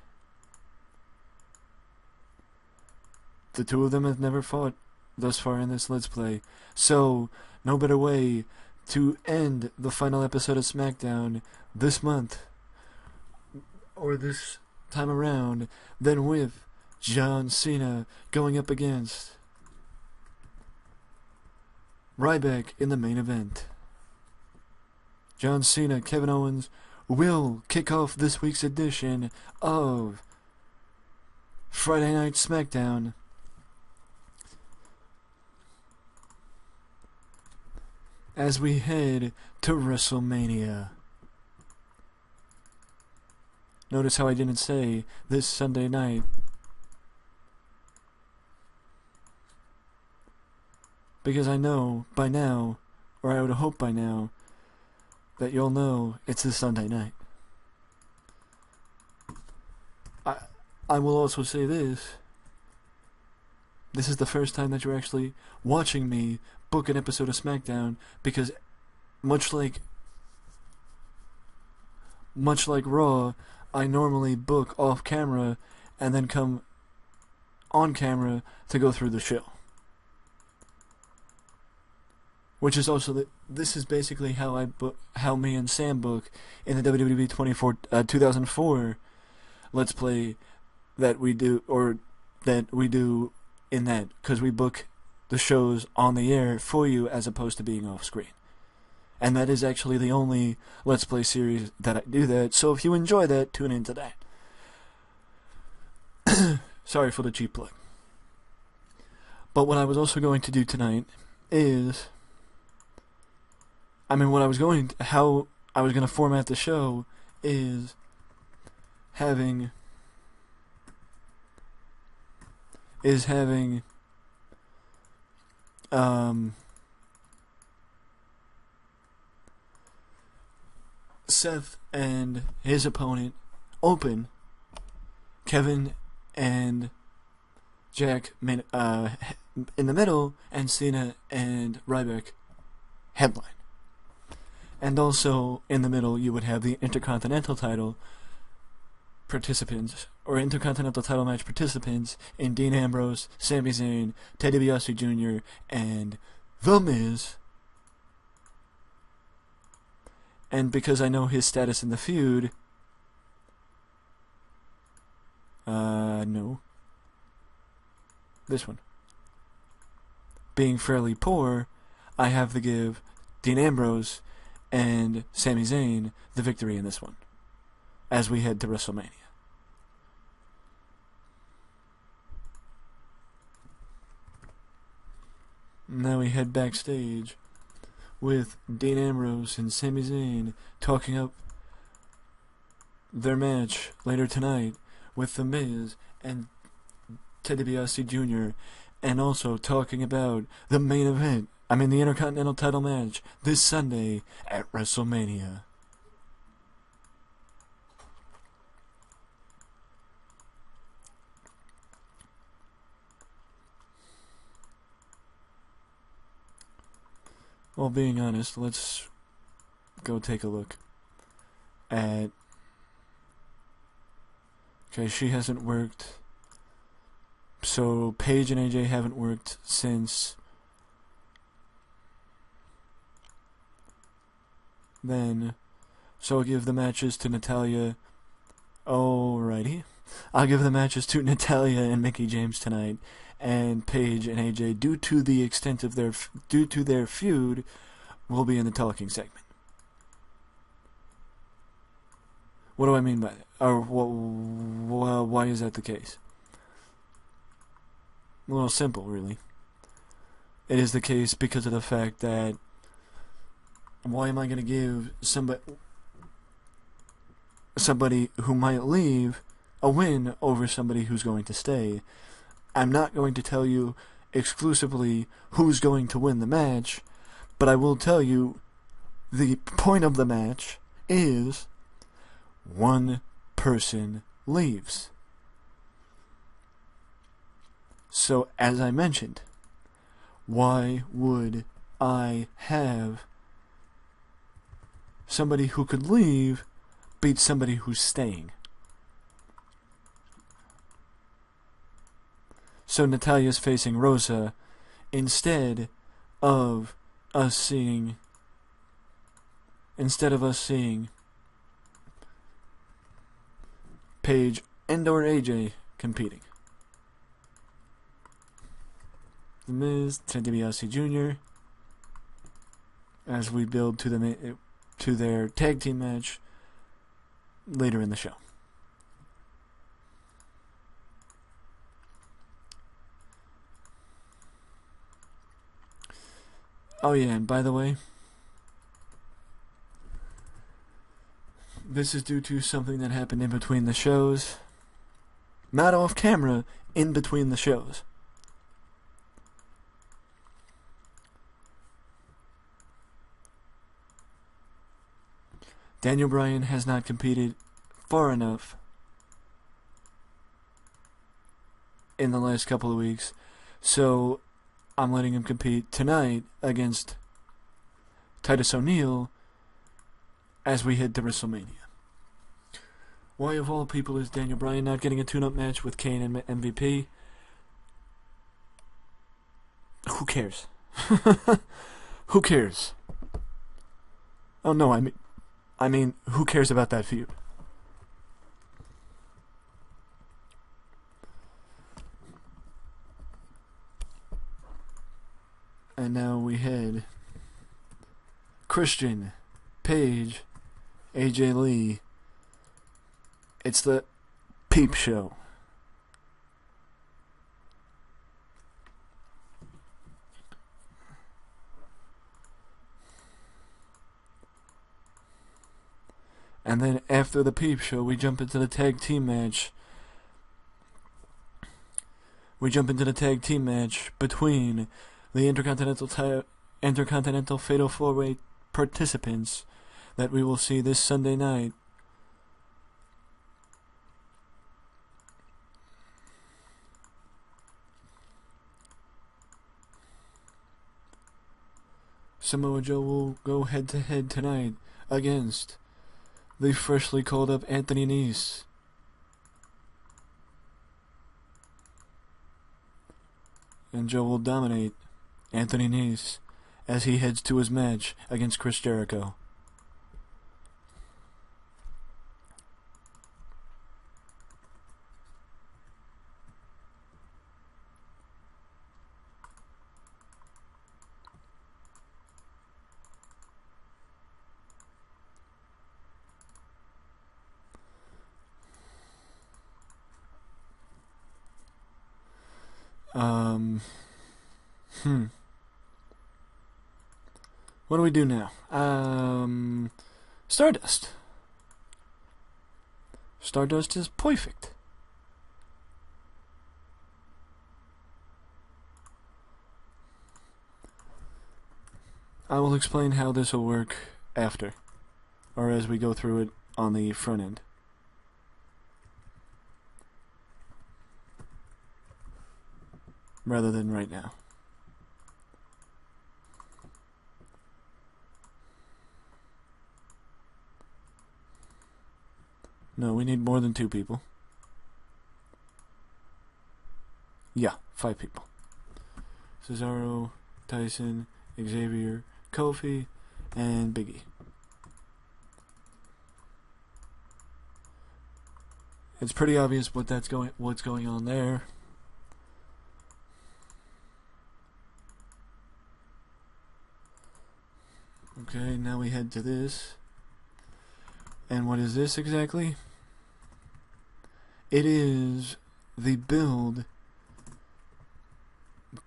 The two of them have never fought thus far in this Let's Play, so no better way to end the final episode of SmackDown this month, or this time around, than with John Cena going up against Ryback in the main event. John Cena, Kevin Owens will kick off this week's edition of Friday Night SmackDown. As we head to WrestleMania. Notice how I didn't say this Sunday night. Because I know by now, or I would hope by now, that you'll know it's this Sunday night. I will also say this. This is the first time that you're actually watching me book an episode of SmackDown, because much like Raw, I normally book off camera and then come on camera to go through the show. Which is also this is basically how me and Sam book in the WWE 2004 Let's Play that we do in that, because we book the shows on the air for you as opposed to being off screen. And that is actually the only Let's Play series that I do that, so if you enjoy that, tune into that. Sorry for the cheap plug. But what I was also going to do tonight is, how I was going to format the show is having Seth and his opponent open, Kevin and Jack in the middle, and Cena and Ryback headline. And also in the middle you would have the Intercontinental title participants, or Intercontinental title match participants, in Dean Ambrose, Sami Zayn, Ted DiBiase Jr., and The Miz. And because I know his status in the feud, no. This one. Being fairly poor, I have to give Dean Ambrose and Sami Zayn the victory in this one, as we head to WrestleMania. Now we head backstage with Dean Ambrose and Sami Zayn talking up their match later tonight with The Miz and Ted DiBiase Jr., and also talking about the main event, the Intercontinental title match this Sunday at WrestleMania. Well, being honest, let's go take a look at... Okay, she hasn't worked. So, Paige and AJ haven't worked since then. So I'll give the matches to Natalya. Alrighty. I'll give the matches to Natalya and Mickie James tonight, and Paige and AJ, due to the extent of their feud, will be in the talking segment. What do I mean by that? Or why is that the case? Well, simple, really. It is the case because of the fact that, why am I going to give somebody who might leave a win over somebody who's going to stay? I'm not going to tell you exclusively who's going to win the match, but I will tell you the point of the match is one person leaves. So, as I mentioned, why would I have somebody who could leave beat somebody who's staying? So Natalya's facing Rosa instead of us seeing instead of us seeing Paige and or AJ competing. The Miz, Ted DiBiase Jr. as we build to their tag team match later in the show. Oh yeah, and by the way, this is due to something that happened in between the shows. Not off camera, in between the shows. Daniel Bryan has not competed far enough in the last couple of weeks, so I'm letting him compete tonight against Titus O'Neil as we head to WrestleMania. Why of all people is Daniel Bryan not getting a tune-up match with Kane and MVP? Who cares? Who cares? Oh no, I mean, who cares about that feud? And now we head Christian, Paige, AJ Lee. It's the Peep Show. And then after the Peep Show, we jump into the tag team match. We jump into the tag team match between the Intercontinental Fatal 4-Way participants that we will see this Sunday night. Samoa Joe will go head-to-head tonight against the freshly called up Anthony Nese. And Joe will dominate Anthony Nese as he heads to his match against Chris Jericho. What do we do now? Stardust. Stardust is perfect. I will explain how this will work after, or as we go through it on the front end. Rather than right now. No, we need more than 2 people. Yeah, 5 people. Cesaro, Tyson, Xavier, Kofi, and Big E. It's pretty obvious what's going on there. Okay, now we head to this. And what is this exactly? It is the build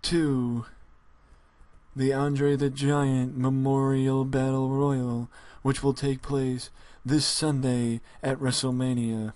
to the Andre the Giant Memorial Battle Royal, which will take place this Sunday at WrestleMania.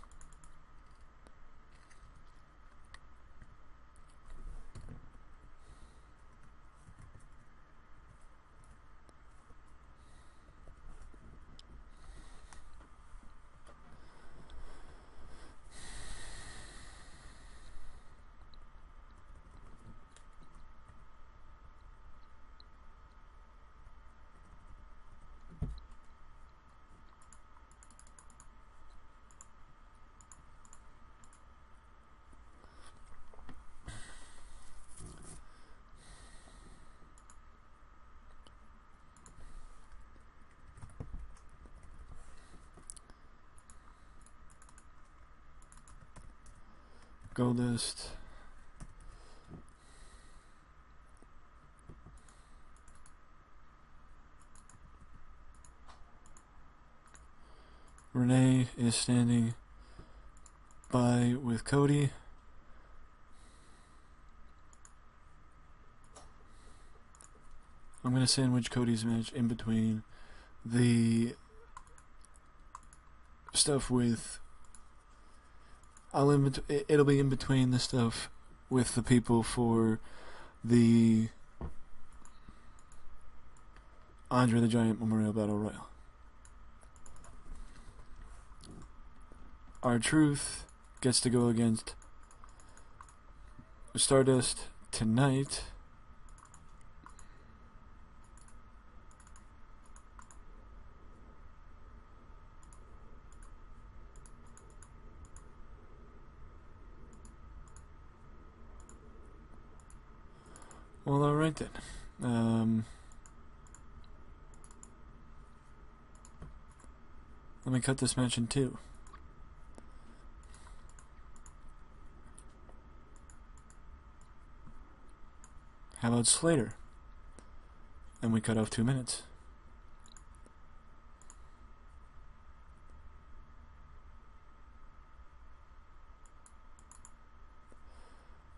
Goldust. Renee is standing by with Cody. I'm going to sandwich Cody's match in between the stuff with... it'll be in between the stuff with the people for the Andre the Giant Memorial Battle Royal. R-Truth gets to go against Stardust tonight. Well, alright then. Let me cut this match in two. How about Slater? And we cut off 2 minutes.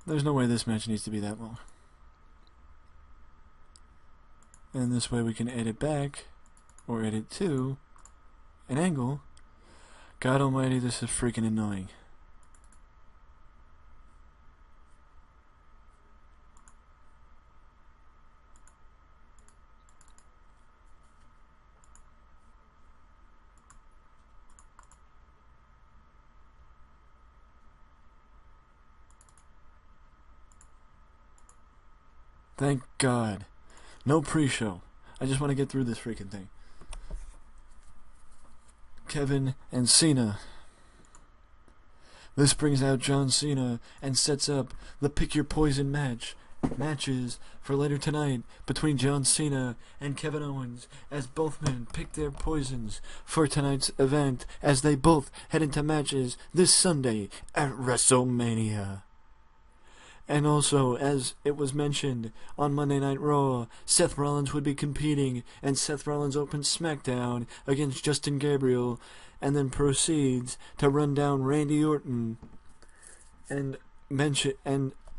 There's no way this match needs to be that long. And this way we can edit back, or edit to, an angle. God almighty, this is freaking annoying. Thank God. No pre-show. I just want to get through this freaking thing. Kevin and Cena. This brings out John Cena and sets up the Pick Your Poison matches for later tonight between John Cena and Kevin Owens, as both men pick their poisons for tonight's event as they both head into matches this Sunday at Wrestlemania. And also, as it was mentioned on Monday Night Raw, Seth Rollins would be competing, and Seth Rollins opens SmackDown against Justin Gabriel, and then proceeds to run down Randy Orton and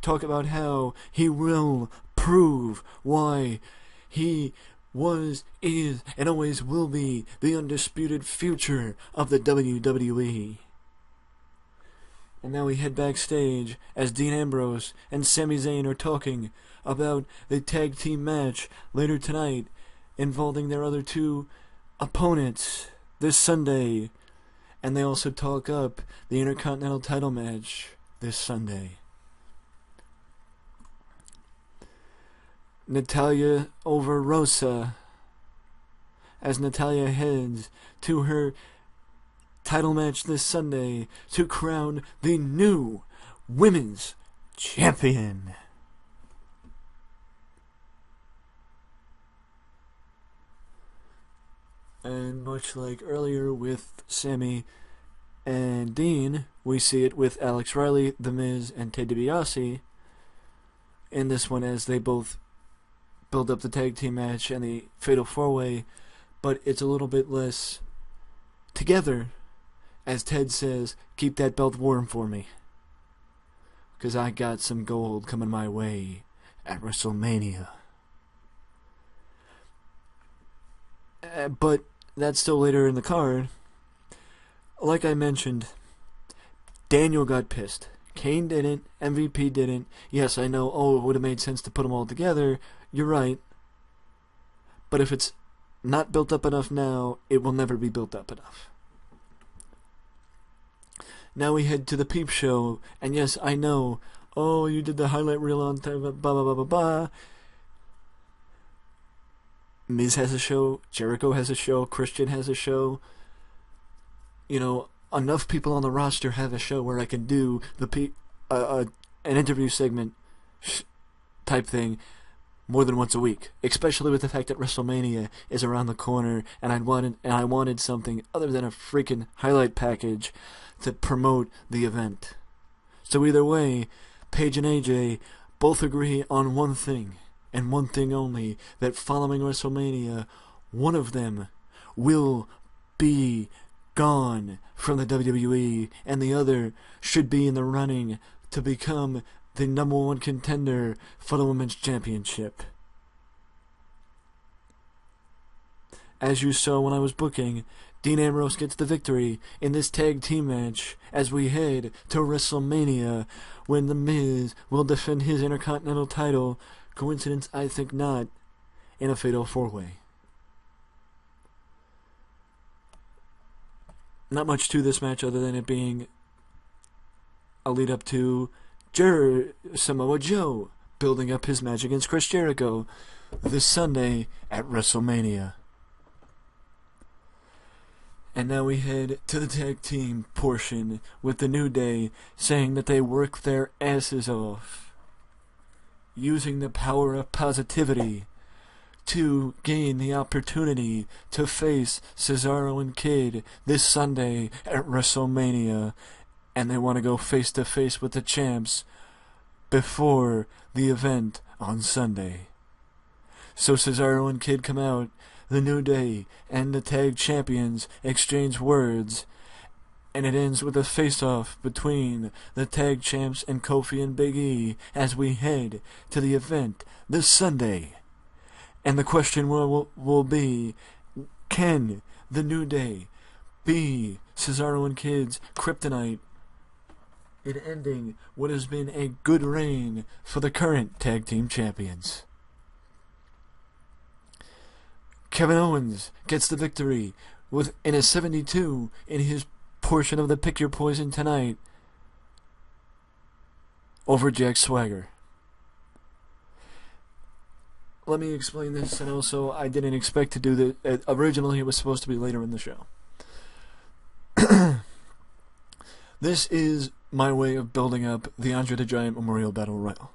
talk about how he will prove why he was, is, and always will be the undisputed future of the WWE. And now we head backstage as Dean Ambrose and Sami Zayn are talking about the tag team match later tonight involving their other two opponents this Sunday. And they also talk up the Intercontinental title match this Sunday. Natalya over Rosa as Natalya heads to her title match this Sunday to crown the new women's champion. And much like earlier with Sammy and Dean, we see it with Alex Riley, The Miz, and Ted DiBiase in this one as they both build up the tag team match and the Fatal 4-Way, but it's a little bit less together. As Ted says, keep that belt warm for me, because I got some gold coming my way at WrestleMania. But that's still later in the card. Like I mentioned, Daniel got pissed. Kane didn't. MVP didn't. Yes, I know, it would have made sense to put them all together. You're right. But if it's not built up enough now, it will never be built up enough. Now we head to the Peep Show, and yes, I know, you did the highlight reel on time, blah, blah, blah, blah, blah. Miz has a show, Jericho has a show, Christian has a show. You know, enough people on the roster have a show where I can do an interview segment type thing more than once a week, especially with the fact that WrestleMania is around the corner, and I wanted something other than a freaking highlight package to promote the event. So either way, Paige and AJ both agree on one thing, and one thing only, that following WrestleMania, one of them will be gone from the WWE, and the other should be in the running to become the number one contender for the Women's Championship. As you saw when I was booking, Dean Ambrose gets the victory in this tag team match as we head to WrestleMania, when The Miz will defend his Intercontinental title, coincidence I think not, in a fatal 4-way. Not much to this match other than it being a lead up to Samoa Joe building up his match against Chris Jericho this Sunday at WrestleMania. And now we head to the tag team portion with the New Day saying that they work their asses off, using the power of positivity to gain the opportunity to face Cesaro and Kid this Sunday at WrestleMania, and they want to go face to face with the champs before the event on Sunday. So Cesaro and Kid come out, the New Day and the tag champions exchange words, and it ends with a face-off between the tag champs and Kofi and Big E as we head to the event this Sunday. And the question will be, can the New Day be Cesaro and Kid's kryptonite in ending what has been a good reign for the current tag team champions? Kevin Owens gets the victory in a 72 in his portion of the Pick Your Poison tonight over Jack Swagger. Let me explain this, and also I didn't expect to do this. Originally it was supposed to be later in the show. This is my way of building up the Andre the Giant Memorial Battle Royal,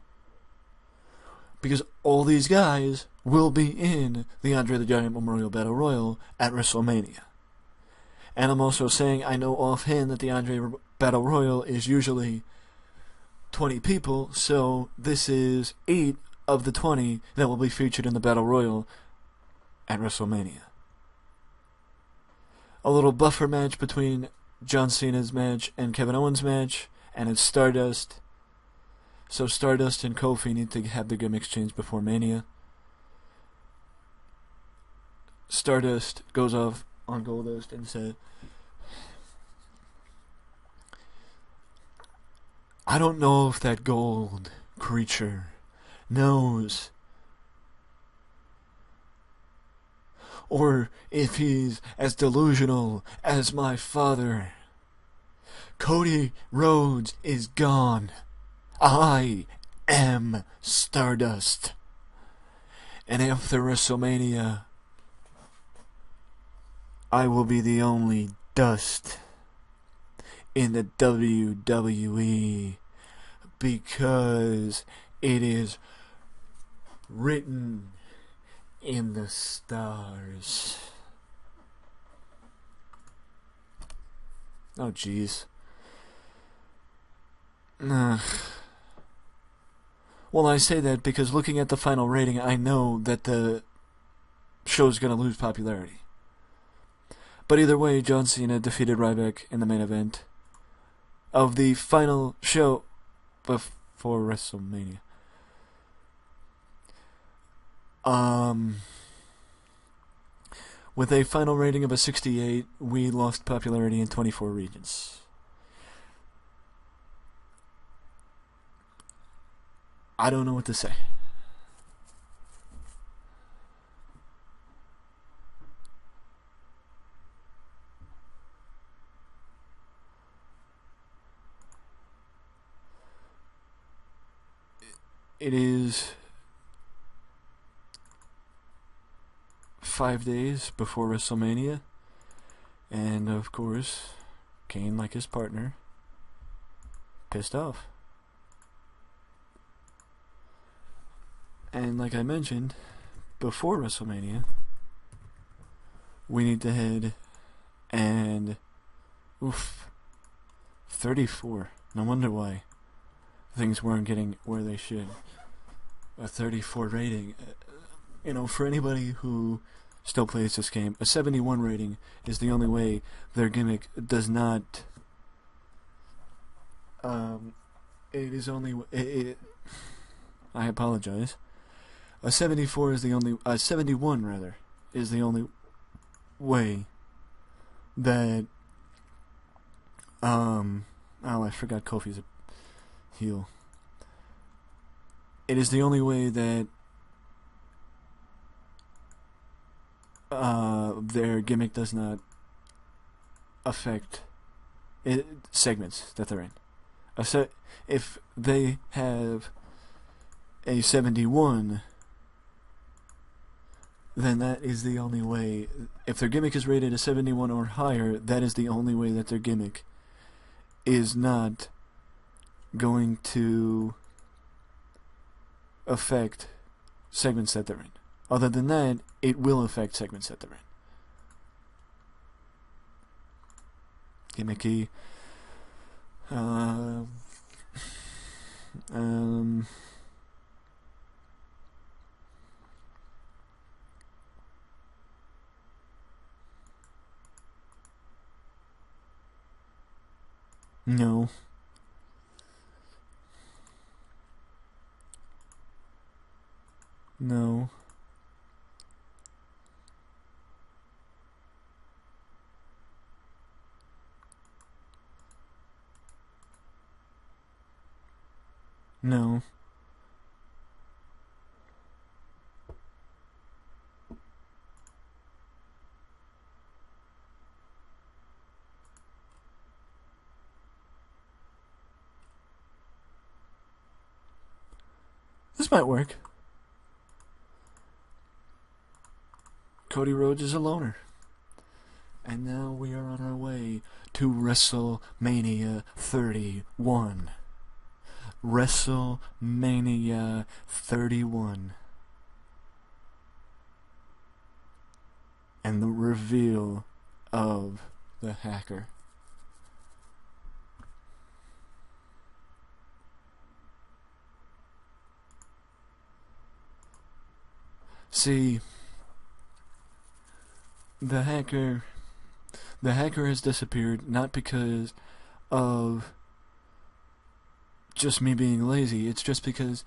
because all these guys will be in the Andre the Giant Memorial Battle Royal at WrestleMania. And I'm also saying I know offhand that the Andre Battle Royal is usually 20 people, so this is 8 of the 20 that will be featured in the Battle Royal at WrestleMania. A little buffer match between John Cena's match and Kevin Owens' match, and it's Stardust. So Stardust and Kofi need to have their gimmicks changed before Mania. Stardust goes off on Goldust and said, I don't know if that gold creature knows, or if he's as delusional as my father. Cody Rhodes is gone. I am Stardust. And after WrestleMania, I will be the only dust in the WWE, because it is written in the stars. Oh, jeez. Well, I say that because looking at the final rating, I know that the show's going to lose popularity. But either way, John Cena defeated Ryback in the main event of the final show before WrestleMania. With a final rating of a 68, we lost popularity in 24 regions. I don't know what to say. It is 5 days before WrestleMania, and of course, Kane, like his partner, pissed off. And like I mentioned, before WrestleMania, we need to head and 34. No wonder why. things weren't getting where they should. A 34 rating, for anybody who still plays this game, a 71 rating is the only way their gimmick does not. It is only. I apologize. A 74 is the only. 71 rather is the only way that. I forgot Kofi's a heel. It is the only way that their gimmick does not affect segments that they're in. If they have a 71, then that is the only way. If their gimmick is rated a 71 or higher, that is the only way that their gimmick is not going to affect segments that they're in. Other than that, it will affect segments that they're in. Gimmicky. No. No. No. This might work. Cody Rhodes is a loner. And now we are on our way to WrestleMania 31. WrestleMania 31. And the reveal of the hacker. See, the hacker has disappeared not because of just me being lazy. It's just because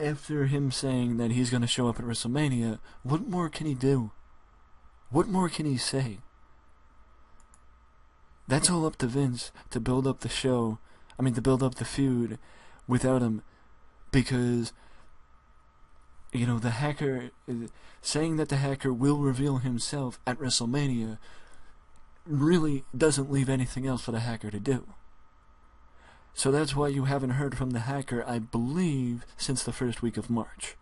after him saying that he's going to show up at WrestleMania, what more can he do? What more can he say? That's all up to Vince to build up the show. To build up the feud without him, because the hacker, saying that the hacker will reveal himself at WrestleMania really doesn't leave anything else for the hacker to do. So that's why you haven't heard from the hacker, I believe, since the first week of March.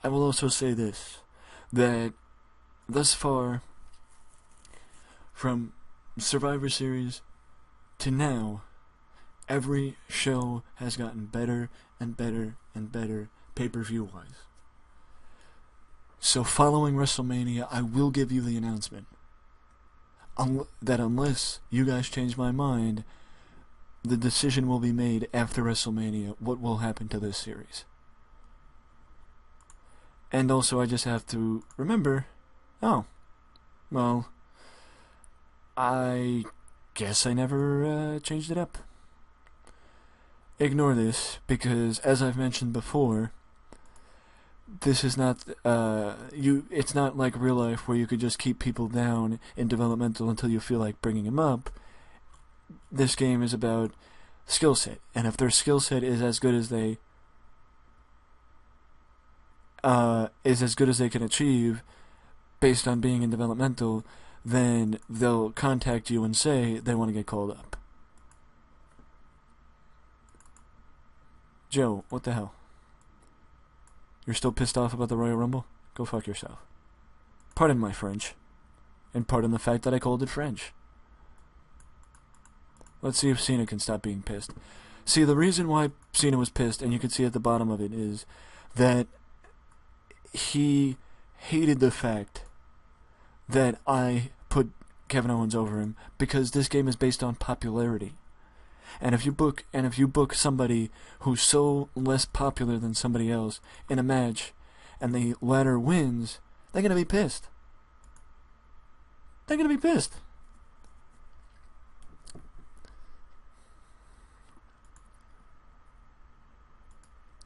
I will also say this, that thus far, from Survivor Series to now, every show has gotten better and better and better pay-per-view wise. So following WrestleMania, I will give you the announcement that unless you guys change my mind, the decision will be made after WrestleMania what will happen to this series. And also I just have to remember, I guess I never changed it up. Ignore this, because as I've mentioned before, this is not, it's not like real life where you could just keep people down in developmental until you feel like bringing them up. This game is about skill set, and if their skill set is as good as they can achieve based on being in developmental, then they'll contact you and say they want to get called up. Joe, what the hell? You're still pissed off about the Royal Rumble? Go fuck yourself. Pardon my French. And pardon the fact that I called it French. Let's see if Cena can stop being pissed. See, the reason why Cena was pissed, and you can see at the bottom of it, is that he hated the fact that I put Kevin Owens over him because this game is based on popularity. And if you book somebody who's so less popular than somebody else in a match, and the latter wins, they're gonna be pissed. They're gonna be pissed.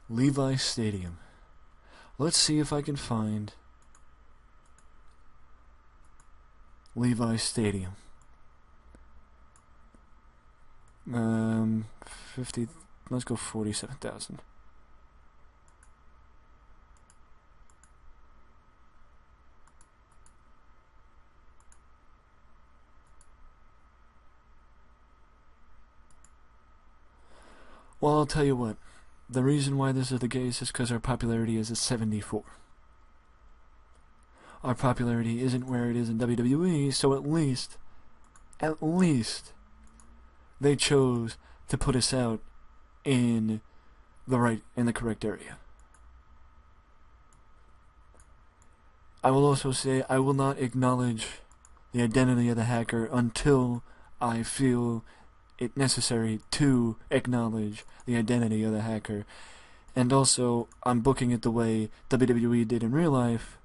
Levi's Stadium. Let's see if I can find Levi's Stadium. 50. Let's go 47,000. Well, I'll tell you what. The reason why this is the case is because our popularity is at 74. Our popularity isn't where it is in WWE, so at least, they chose to put us out in the correct area. I will also say I will not acknowledge the identity of the hacker until I feel it necessary to acknowledge the identity of the hacker. And also, I'm booking it the way WWE did in real life.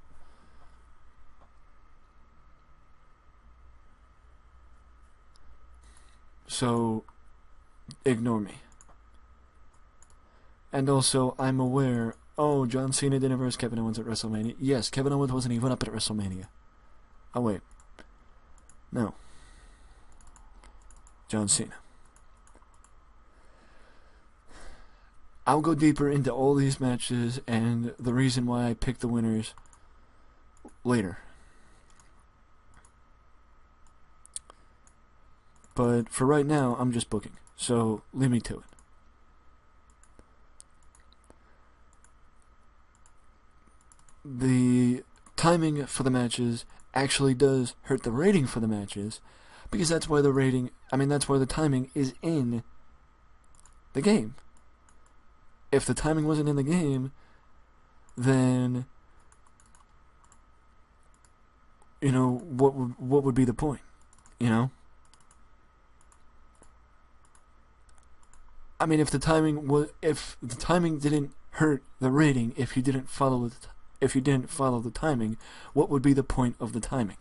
So, ignore me. And also, I'm aware, John Cena didn't verse Kevin Owens at WrestleMania. Yes, Kevin Owens wasn't even up at WrestleMania. Oh, wait. No. John Cena. I'll go deeper into all these matches and the reason why I picked the winners later. But for right now, I'm just booking. So, leave me to it. The timing for the matches actually does hurt the rating for the matches, because that's why that's why the timing is in the game. If the timing wasn't in the game, then what would be the point? I mean, if the timing didn't hurt the rating, if you didn't follow the timing, what would be the point of the timing?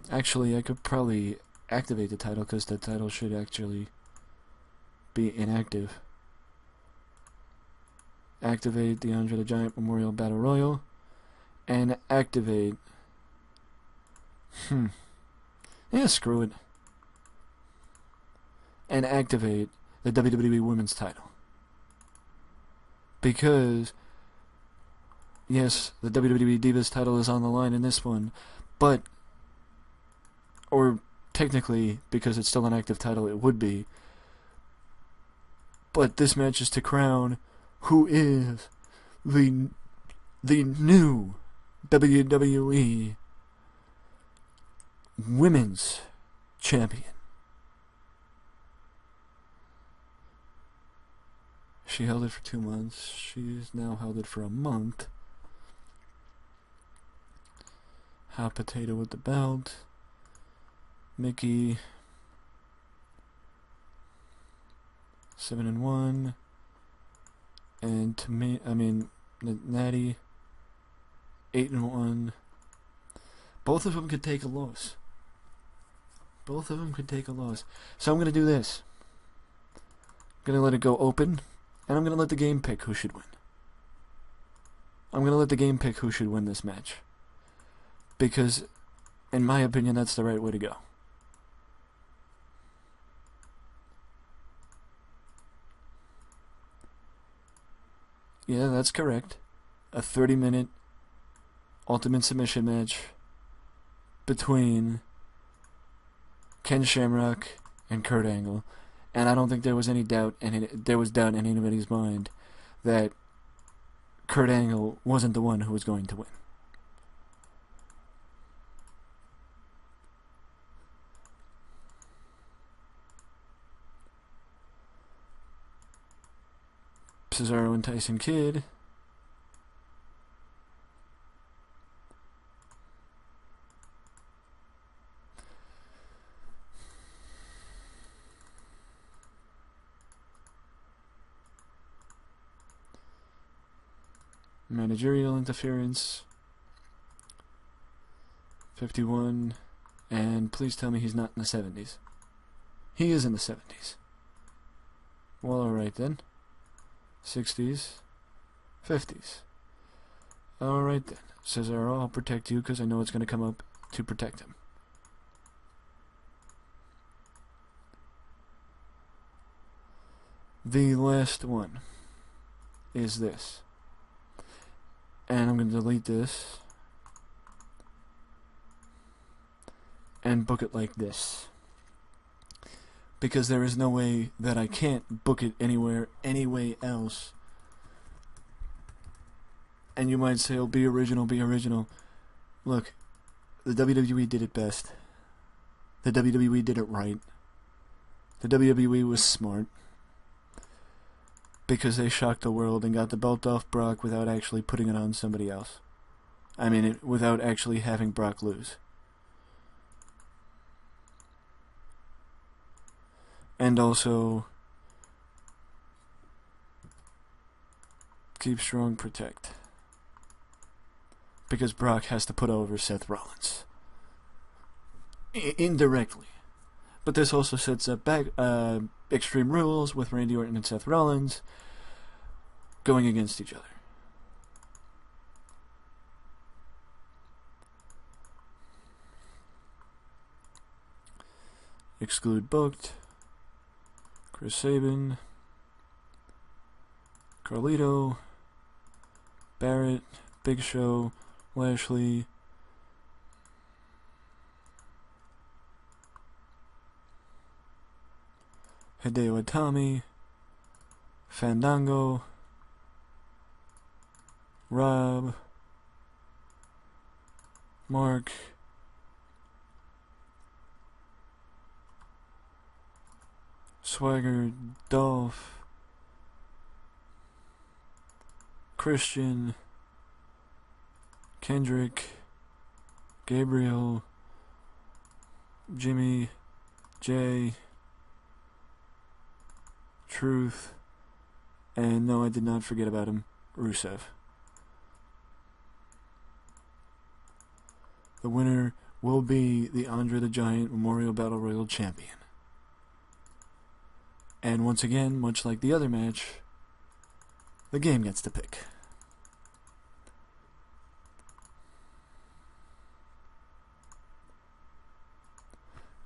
Actually, I could probably activate the title because the title should actually be inactive. Activate the Andre the Giant Memorial Battle Royal and activate. Yeah, screw it. And activate the WWE Women's title. Because, yes, the WWE Divas title is on the line in this one, or technically, because it's still an active title, it would be. But this match is to crown who is the new WWE Women's Champion. She held it for 2 months. She's now held it for a month. Hot Potato with the belt. Mickey 7-1, and Natty 8-1. Both of them could take a loss. So I'm gonna do this. I'm gonna let it go open, and I'm gonna let the game pick who should win. This match, because, in my opinion, that's the right way to go. Yeah, that's correct. A 30-minute Ultimate Submission match between Ken Shamrock and Kurt Angle. And I don't think there was any doubt, there was doubt in anybody's mind that Kurt Angle wasn't the one who was going to win. Cesaro and Tyson Kidd. Managerial interference. 51. And please tell me he's not in the 70s. He is in the 70s. Well, alright then. 60s. 50s. Alright then. Cesaro, I'll protect you because I know it's going to come up to protect him. The last one is this. And I'm going to delete this and book it like this, because there is no way that I can't book it anywhere, anyway else. And you might say, oh, be original, be original. Look, the WWE did it best. The WWE did it right. The WWE was smart, because they shocked the world and got the belt off Brock without actually putting it on somebody else. I mean, without actually having Brock lose. And also, keep strong, protect. Because Brock has to put over Seth Rollins. Indirectly. But this also sets up Extreme Rules with Randy Orton and Seth Rollins going against each other. Exclude booked. Chris Sabin. Carlito. Barrett. Big Show. Lashley. Hideo Itami, Fandango, Rob, Mark, Swagger, Dolph, Christian, Kendrick, Gabriel, Jimmy, Jay, Truth, and no, I did not forget about him, Rusev. The winner will be the Andre the Giant Memorial Battle Royal Champion. And once again, much like the other match, the game gets to pick.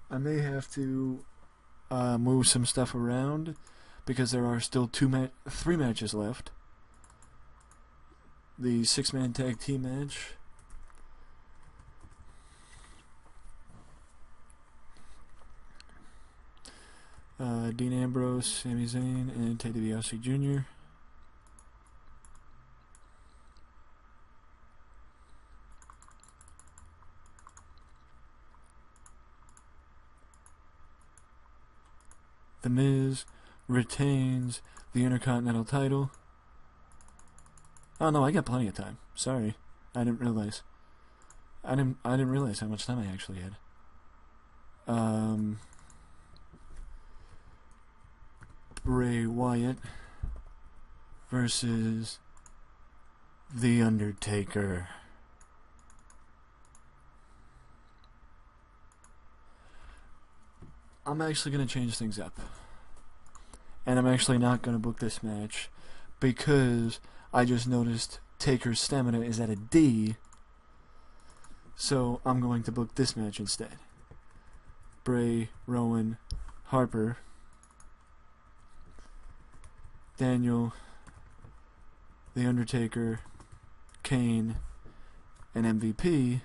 I may have to move some stuff around, because there are still three matches left. The 6-man tag team match. Dean Ambrose, Sami Zayn, and Ted DiBiase Jr. The Miz retains the Intercontinental title. Oh no, I got plenty of time. Sorry, I didn't realize. I didn't realize how much time I actually had. Bray Wyatt versus The Undertaker. I'm actually going to change things up. And I'm actually not going to book this match because I just noticed Taker's stamina is at a D. So I'm going to book this match instead. Bray, Rowan, Harper, Daniel, The Undertaker, Kane, and MVP.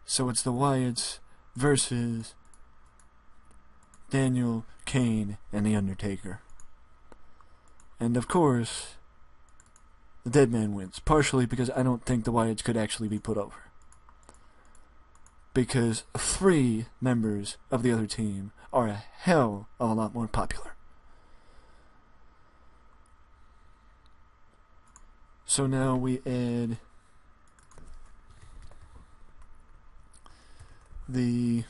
So it's the Wyatts versus Daniel, Kane, and The Undertaker. And of course, the dead man wins. Partially because I don't think the Wyatts could actually be put over. because 3 members of the other team are a hell of a lot more popular. So now we add the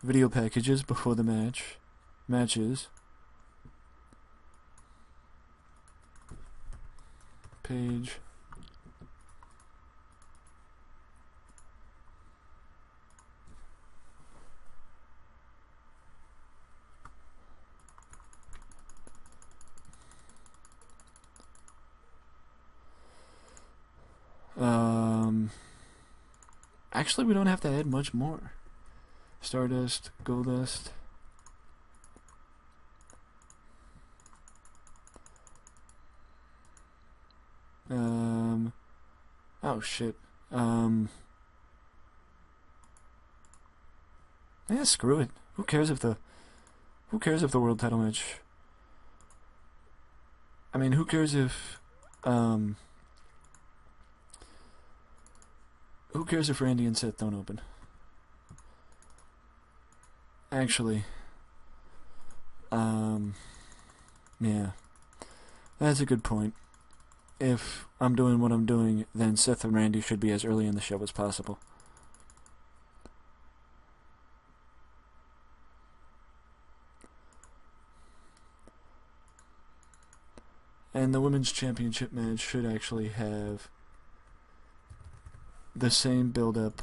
video packages before the matches. Page. Actually, we don't have to add much more. Stardust, Goldust. Oh shit. Yeah, screw it. Who cares if the world title match? I mean, who cares if Randy and Seth don't open? Actually, yeah, that's a good point. If I'm doing what I'm doing, then Seth and Randy should be as early in the show as possible. And the Women's Championship match should actually have the same build-up.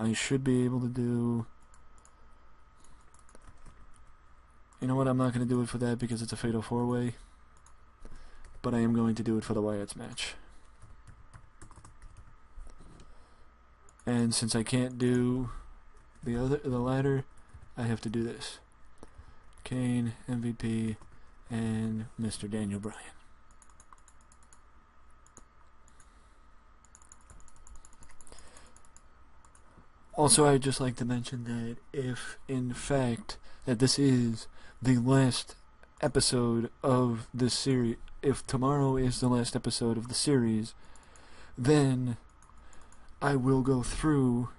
I should be able to do... You know what, I'm not going to do it for that because it's a Fatal 4-Way. But I am going to do it for the Wyatts match. And since I can't do the latter, I have to do this. Kane, MVP, and Mr. Daniel Bryan. Also, I'd just like to mention that if, in fact, that this is the last episode of this series, if tomorrow is the last episode of the series, then I will go through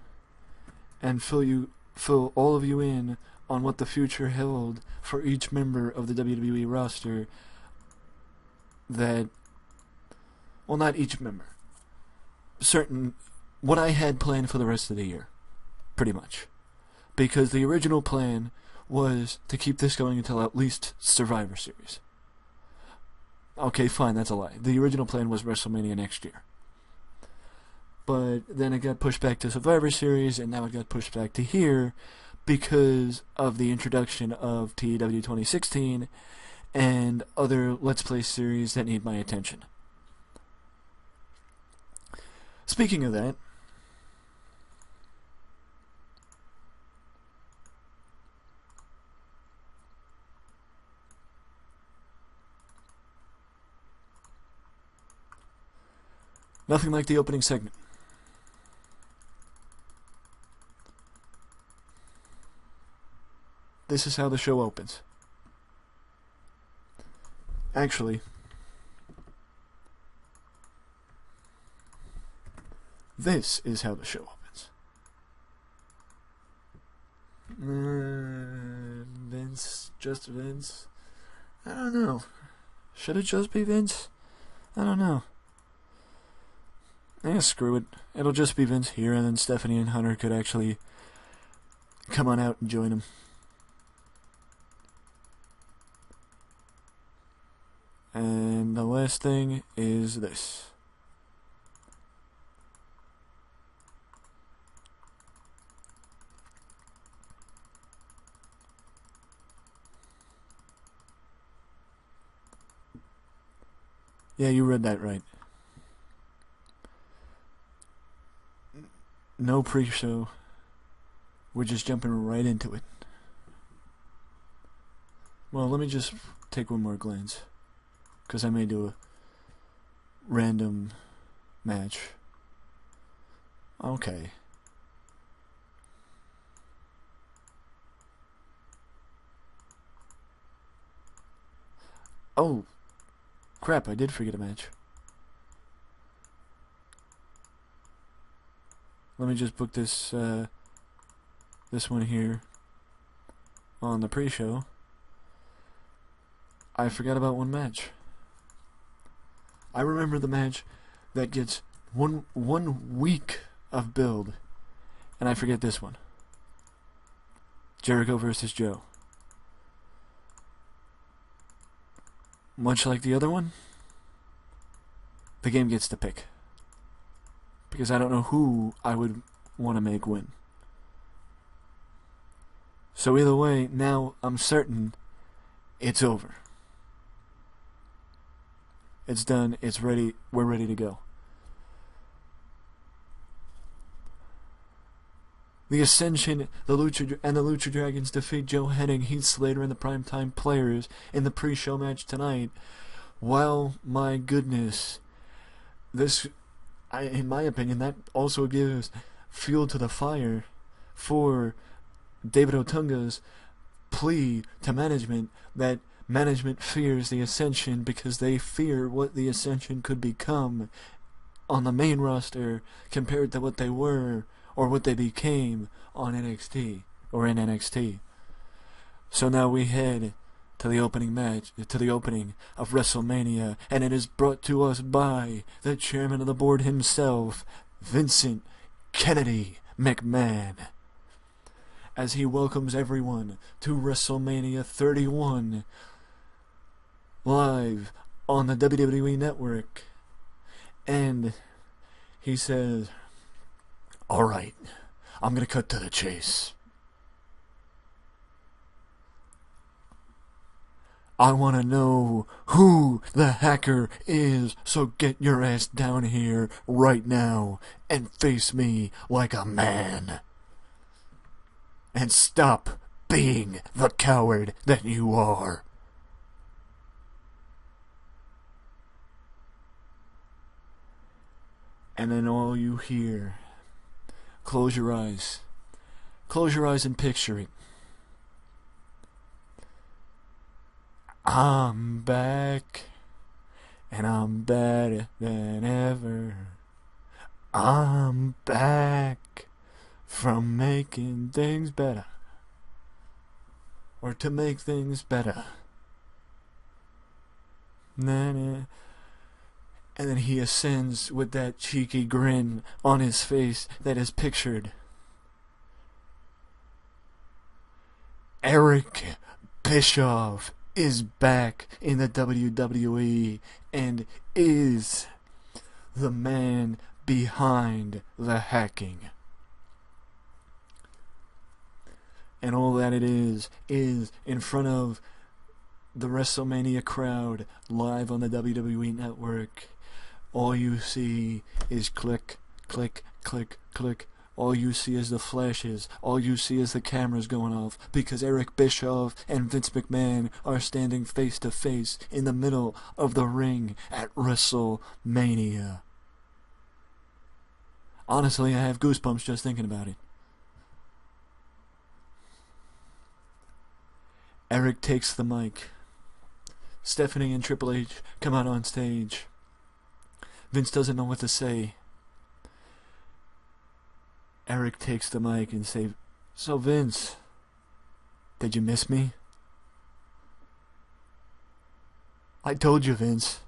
and fill all of you in on what the future held for each member of the WWE roster that, well, not each member, what I had planned for the rest of the year, pretty much. Because the original plan was to keep this going until at least Survivor Series. Okay, fine, that's a lie. The original plan was WrestleMania next year. But then it got pushed back to Survivor Series, and now it got pushed back to here because of the introduction of TEW 2016 and other Let's Play series that need my attention. Speaking of that, nothing like the opening segment. This is how the show opens. Actually, this is how the show opens. Vince, just Vince? I don't know. Should it just be Vince? I don't know. Yeah, screw it. It'll just be Vince here, and then Stephanie and Hunter could actually come on out and join him. And the last thing is this. Yeah, you read that right. No pre-show. We're just jumping right into it. Well, let me just take one more glance, because I may do a random match. Okay. Oh, crap, I did forget a match. Let me just book this, this one here on the pre-show. I forgot about one match. I remember the match that gets one week of build, and I forget this one. Jericho versus Joe. Much like the other one, the game gets to pick. Because I don't know who I would want to make win. So either way, now I'm certain it's over. It's done, it's ready, we're ready to go. The Ascension, the Lucha Dragons defeat Joe Hennig, Heath Slater, and the Primetime Players in the pre-show match tonight. Well, my goodness, this, in my opinion, that also gives fuel to the fire for David Otunga's plea to management that management fears the Ascension because they fear what the Ascension could become on the main roster compared to what they were or what they became on NXT or in NXT. So now we head to the opening match, to the opening of WrestleMania, and it is brought to us by the chairman of the board himself, Vincent Kennedy McMahon, as he welcomes everyone to WrestleMania 31 live on the WWE Network. And he says, "Alright, I'm gonna cut to the chase. I want to know who the hacker is, so get your ass down here right now and face me like a man. And stop being the coward that you are." And then all you hear, close your eyes and picture it. "I'm back, and I'm better than ever. I'm back from making things better, or to make things better." And then he ascends with that cheeky grin on his face that is pictured. Eric Bischoff is back in the WWE and is the man behind the hacking. And all that it is in front of the WrestleMania crowd live on the WWE Network. All you see is click, click, click, click. All you see is the flashes. All you see is the cameras going off because Eric Bischoff and Vince McMahon are standing face to face in the middle of the ring at WrestleMania. Honestly, I have goosebumps just thinking about it. Eric takes the mic. Stephanie and Triple H come out on stage. Vince doesn't know what to say. Eric takes the mic and says, "So Vince, did you miss me?" "I told you, Vince.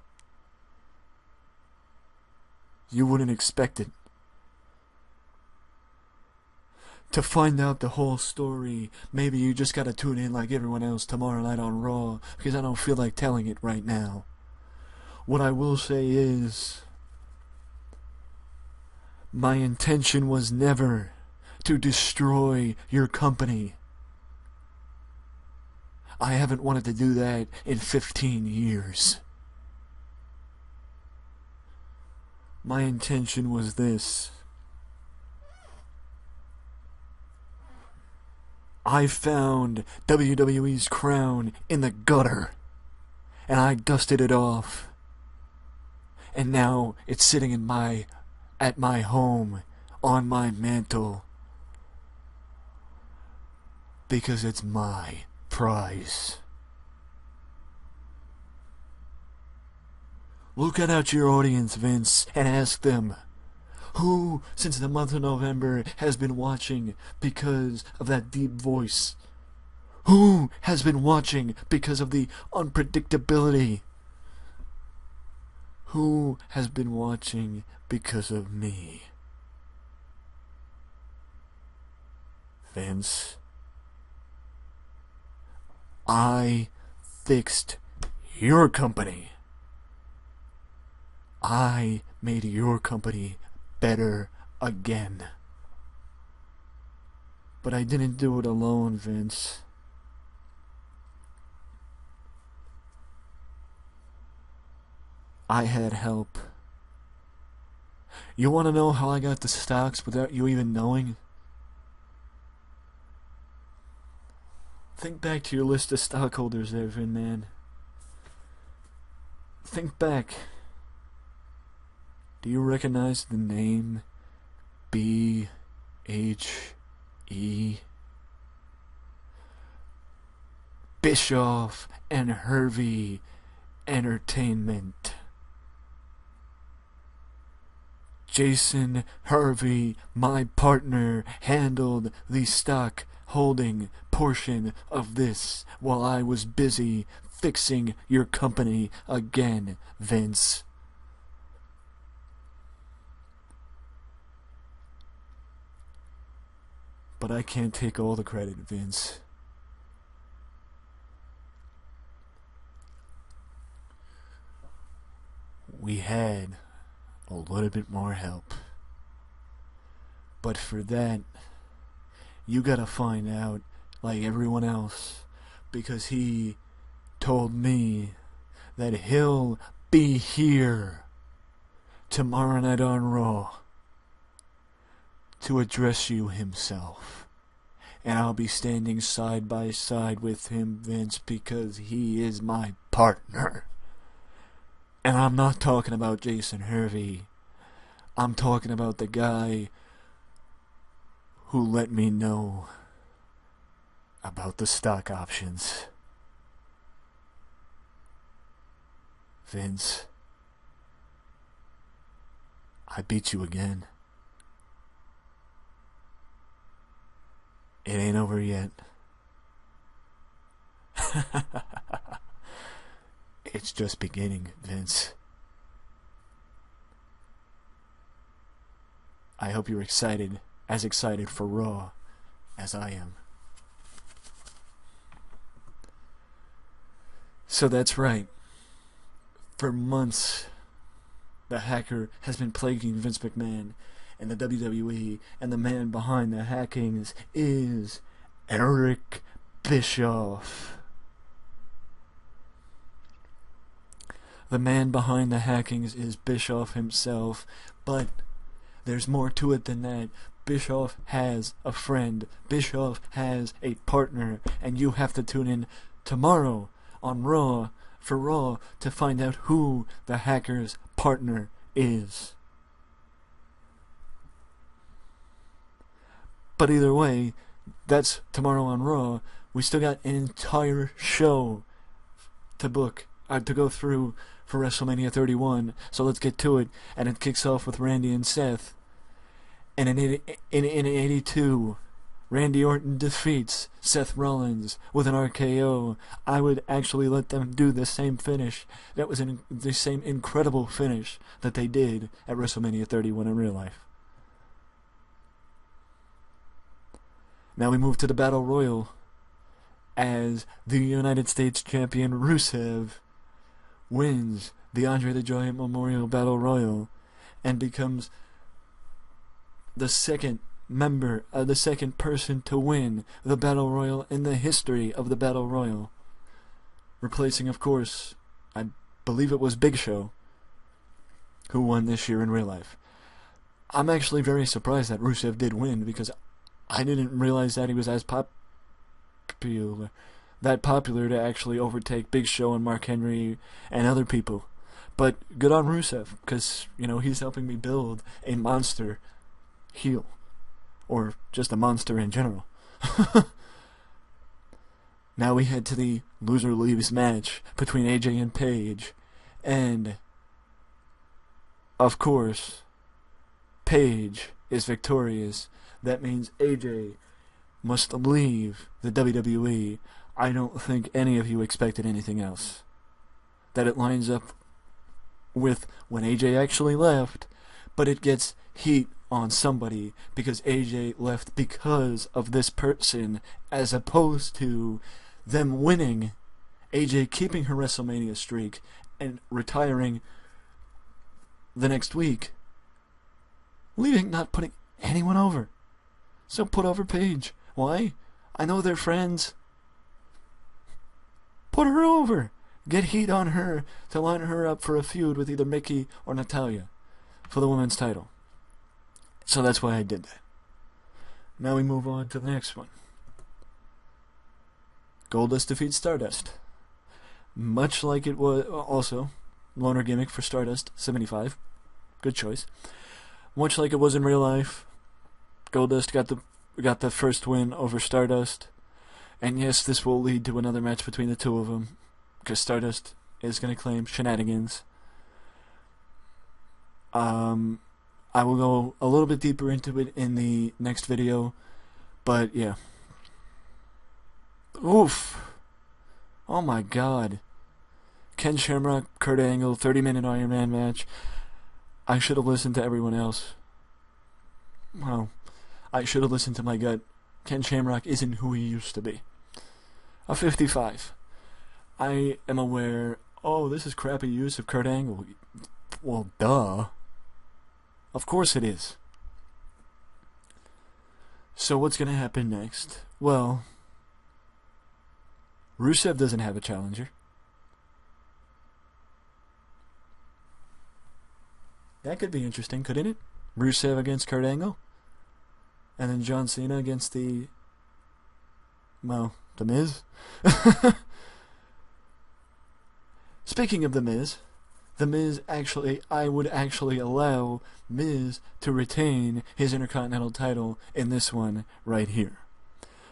You wouldn't expect it. To find out the whole story, maybe you just gotta tune in like everyone else tomorrow night on Raw, because I don't feel like telling it right now. What I will say is, my intention was never to destroy your company. I haven't wanted to do that in 15 years. My intention was this. I found WWE's crown in the gutter, and I dusted it off. And now it's sitting at my home, on my mantle, because it's my prize. Look at your audience, Vince, and ask them, who, since the month of November, has been watching because of that deep voice? Who has been watching because of the unpredictability? Who has been watching because of me? Vince, I fixed your company. I made your company better again. But I didn't do it alone, Vince. I had help. You want to know how I got the stocks without you even knowing? Think back to your list of stockholders there, Vin Man. Think back. Do you recognize the name B-H-E? Bischoff and Hervey Entertainment. Jason Hervey, my partner, handled the stock holding portion of this while I was busy fixing your company again, Vince. But I can't take all the credit, Vince. We had a little bit more help. But for that, you gotta find out like everyone else, because he told me that he'll be here tomorrow night on Raw to address you himself. And I'll be standing side by side with him, Vince, because he is my partner. And I'm not talking about Jason Hervey. I'm talking about the guy who let me know about the stock options. Vince, I beat you again. It ain't over yet. It's just beginning, Vince. I hope you're excited for Raw as I am. So that's right. For months, the hacker has been plaguing Vince McMahon and the WWE, and the man behind the hackings is Eric Bischoff. The man behind the hackings is Bischoff himself, but there's more to it than that. Bischoff has a friend. Bischoff has a partner, and you have to tune in tomorrow on Raw for Raw to find out who the hacker's partner is. But either way, that's tomorrow on Raw. We still got an entire show to go through for WrestleMania 31, so let's get to it. And it kicks off with Randy and Seth. And in 82, Randy Orton defeats Seth Rollins with an RKO. I would actually let them do the same finish. That was the same incredible finish that they did at WrestleMania 31 in real life. Now we move to the Battle Royal as the United States Champion Rusev wins the Andre the Giant Memorial Battle Royal and becomes the second person to win the Battle Royal in the history of the Battle Royal. Replacing, of course, I believe it was Big Show, who won this year in real life. I'm actually very surprised that Rusev did win, because I didn't realize that he was as popular to actually overtake Big Show and Mark Henry and other people. But good on Rusev, because, he's helping me build a monster heel. Or just a monster in general. Now we head to the loser leaves match between AJ and Paige. And of course, Paige is victorious. That means AJ must leave the WWE. I don't think any of you expected anything else. That it lines up with when AJ actually left, but it gets heat on somebody because AJ left because of this person, as opposed to them winning, AJ keeping her WrestleMania streak and retiring the next week, leaving, not putting anyone over. So put over Paige. Why? I know they're friends. Put her over. Get heat on her to line her up for a feud with either Mickey or Natalya for the women's title. So that's why I did that. Now we move on to the next one. Goldust defeats Stardust. Much like it was also loner gimmick for Stardust, 75. Good choice. Much like it was in real life, Goldust got the first win over Stardust. And yes, this will lead to another match between the two of them, because Stardust is going to claim shenanigans. I will go a little bit deeper into it in the next video, but yeah. Oof. Oh my god. Ken Shamrock, Kurt Angle, 30-minute Iron Man match. I should have listened to everyone else. Well, I should have listened to my gut. Ken Shamrock isn't who he used to be. A 55. I am aware, oh, this is crappy use of Kurt Angle. Well, duh. Of course it is. So what's going to happen next? Well, Rusev doesn't have a challenger. That could be interesting, couldn't it? Rusev against Kurt Angle? And then John Cena against the Miz? Speaking of the Miz actually, I would actually allow Miz to retain his Intercontinental title in this one right here.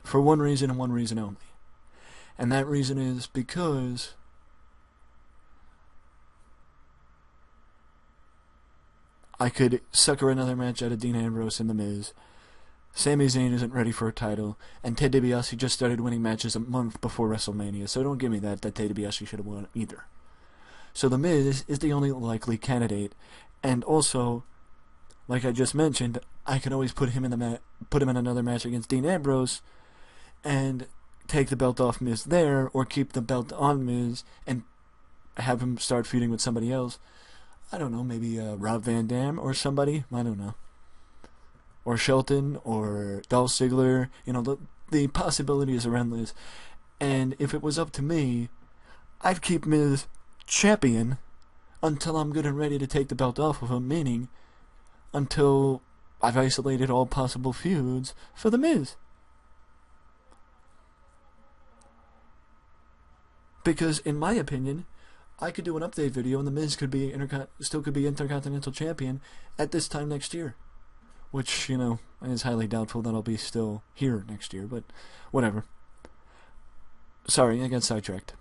For one reason and one reason only. And that reason is because I could sucker another match out of Dean Ambrose and the Miz. Sami Zayn isn't ready for a title, and Ted DiBiase just started winning matches a month before WrestleMania, so don't give me that Ted DiBiase should have won either. So the Miz is the only likely candidate, and also, like I just mentioned, I could always put him in another match against Dean Ambrose, and take the belt off Miz there, or keep the belt on Miz and have him start feuding with somebody else. I don't know, maybe Rob Van Dam or somebody. I don't know. Or Shelton, or Dolph Ziggler. You know, the possibilities are endless. And if it was up to me, I'd keep Miz champion until I'm good and ready to take the belt off of him, meaning until I've isolated all possible feuds for the Miz. Because, in my opinion, I could do an update video and the Miz could be still could be Intercontinental Champion at this time next year. Which, you know, is highly doubtful that I'll be still here next year, but whatever. Sorry, I got sidetracked.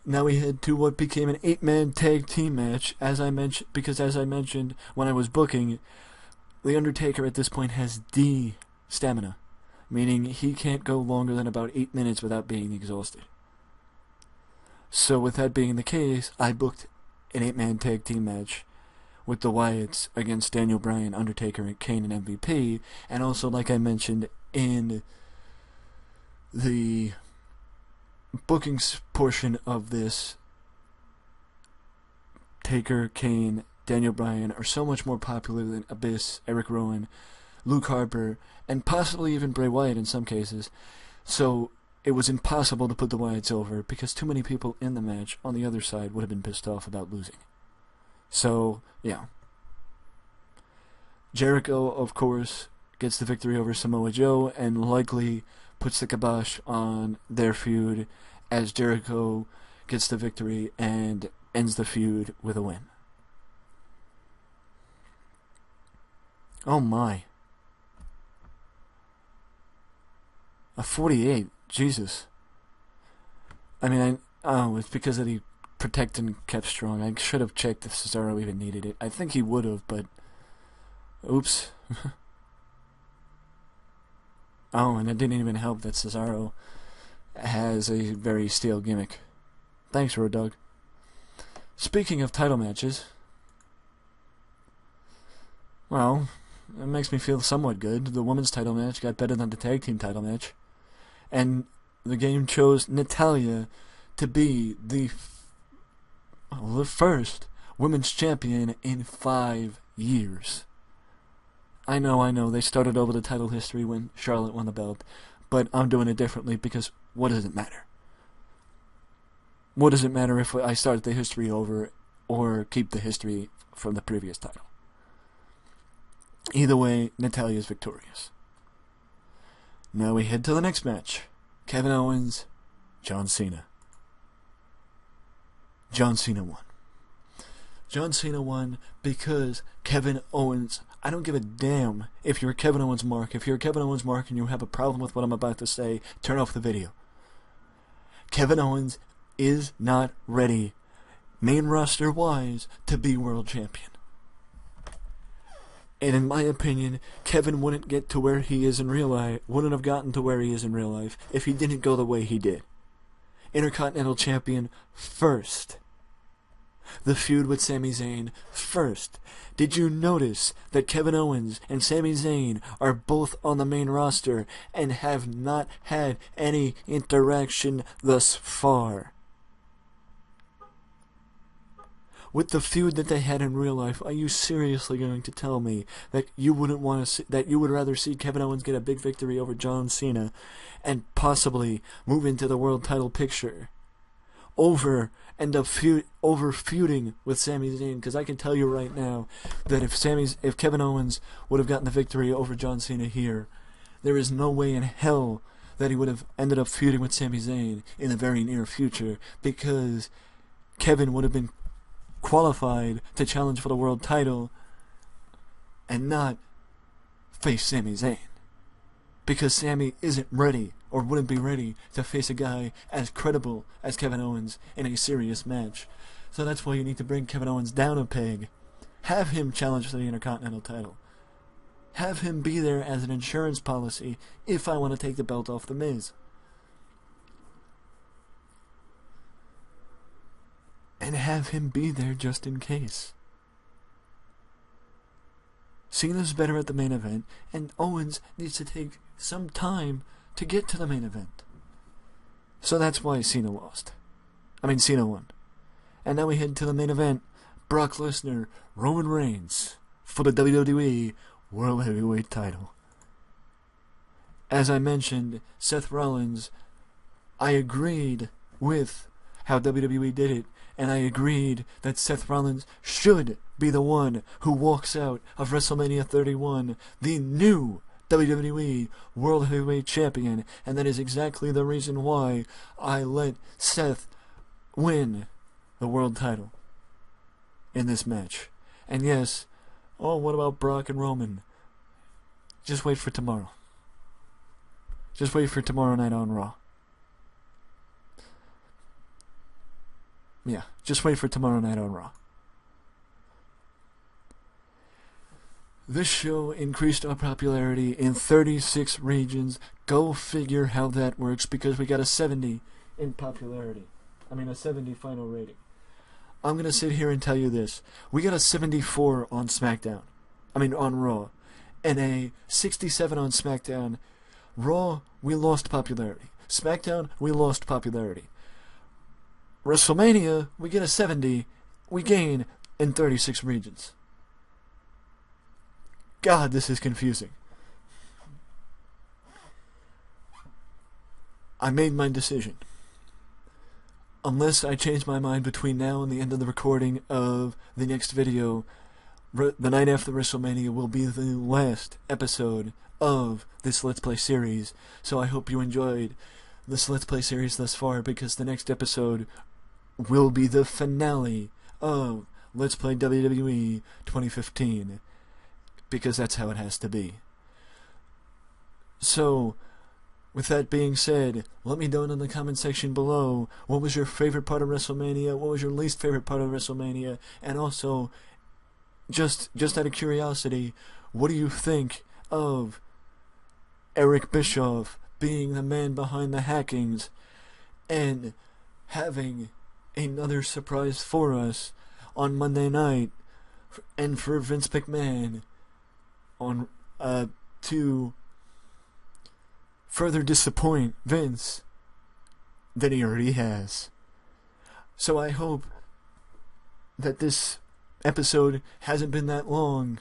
Now we head to what became an 8-man tag team match, as I mentioned when I was booking, The Undertaker at this point has D stamina, meaning he can't go longer than about 8 minutes without being exhausted. So with that being the case, I booked an 8-man tag team match with the Wyatts against Daniel Bryan, Undertaker, Kane, and MVP, and also, like I mentioned in the bookings portion of this, Taker, Kane, Daniel Bryan are so much more popular than Abyss, Eric Rowan, Luke Harper, and possibly even Bray Wyatt in some cases. So it was impossible to put the Wyatts over because too many people in the match on the other side would have been pissed off about losing. So, yeah. Jericho, of course, gets the victory over Samoa Joe and likely puts the kibosh on their feud as Jericho gets the victory and ends the feud with a win. Oh my. A 48. Jesus. I mean, it's because of the protect and kept strong. I should have checked if Cesaro even needed it. I think he would have, but oops. Oh, and it didn't even help that Cesaro has a very stale gimmick. Thanks, Road Dogg. Speaking of title matches, well, it makes me feel somewhat good. The women's title match got better than the tag team title match, and the game chose Natalya to be the first women's champion in 5 years. I know, they started over the title history when Charlotte won the belt, but I'm doing it differently because what does it matter? What does it matter if I start the history over or keep the history from the previous title? Either way, Natalya is victorious. Now we head to the next match. Kevin Owens, John Cena. John Cena won. John Cena won because Kevin Owens... I don't give a damn if you're a Kevin Owens mark. If you're a Kevin Owens mark and you have a problem with what I'm about to say, turn off the video. Kevin Owens is not ready, main roster-wise, to be world champion. And in my opinion, Kevin wouldn't get to where he is in real life, wouldn't have gotten to where he is in real life if he didn't go the way he did. Intercontinental champion first. The feud with Sami Zayn first. Did you notice that Kevin Owens and Sami Zayn are both on the main roster and have not had any interaction thus far? With the feud that they had in real life, are you seriously going to tell me that you wouldn't want to that you would rather see Kevin Owens get a big victory over John Cena and possibly move into the world title picture over feuding with Sami Zayn? Because I can tell you right now that if Kevin Owens would have gotten the victory over John Cena here, there is no way in hell that he would have ended up feuding with Sami Zayn in the very near future, because Kevin would have been qualified to challenge for the world title and not face Sami Zayn, because Sami isn't ready or wouldn't be ready to face a guy as credible as Kevin Owens in a serious match. So that's why you need to bring Kevin Owens down a peg, have him challenge for the Intercontinental title, have him be there as an insurance policy if I want to take the belt off The Miz. And have him be there just in case. Cena's better at the main event, and Owens needs to take some time to get to the main event. So that's why Cena won. And now we head to the main event. Brock Lesnar, Roman Reigns for the WWE World Heavyweight title. As I mentioned, Seth Rollins, I agreed with how WWE did it, and I agreed that Seth Rollins should be the one who walks out of WrestleMania 31, the new WWE World Heavyweight Champion, and that is exactly the reason why I let Seth win the world title in this match. And yes, what about Brock and Roman? Just wait for tomorrow. Just wait for tomorrow night on Raw. Yeah, just wait for tomorrow night on Raw. This show increased our popularity in 36 regions. Go figure how that works, because we got a 70 in popularity. A 70 final rating. I'm going to sit here and tell you this. We got a 74 on SmackDown. On Raw. And a 67 on SmackDown. Raw, we lost popularity. SmackDown, we lost popularity. WrestleMania, we get a 70. We gain in 36 regions. God, this is confusing. I made my decision. Unless I change my mind between now and the end of the recording of the next video, the night after WrestleMania will be the last episode of this Let's Play series. So I hope you enjoyed this Let's Play series thus far, because the next episode will be the finale of Let's Play WWE 2015. Because that's how it has to be. So, with that being said, let me know in the comment section below, what was your favorite part of WrestleMania, what was your least favorite part of WrestleMania, and also, just out of curiosity, what do you think of Eric Bischoff being the man behind the hackings and having another surprise for us on Monday night, and for Vince McMahon on to further disappoint Vince than he already has. So I hope that this episode hasn't been that long,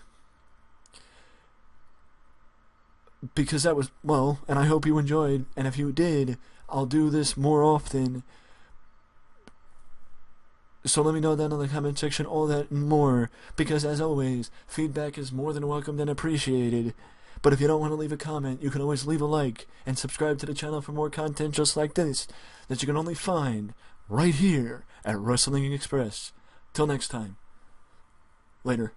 because that was, well, and I hope you enjoyed, and if you did, I'll do this more often. So let me know down in the comment section all that and more, because as always, feedback is more than welcomed and appreciated. But if you don't want to leave a comment, you can always leave a like and subscribe to the channel for more content just like this that you can only find right here at Wrestling Express. Till next time. Later.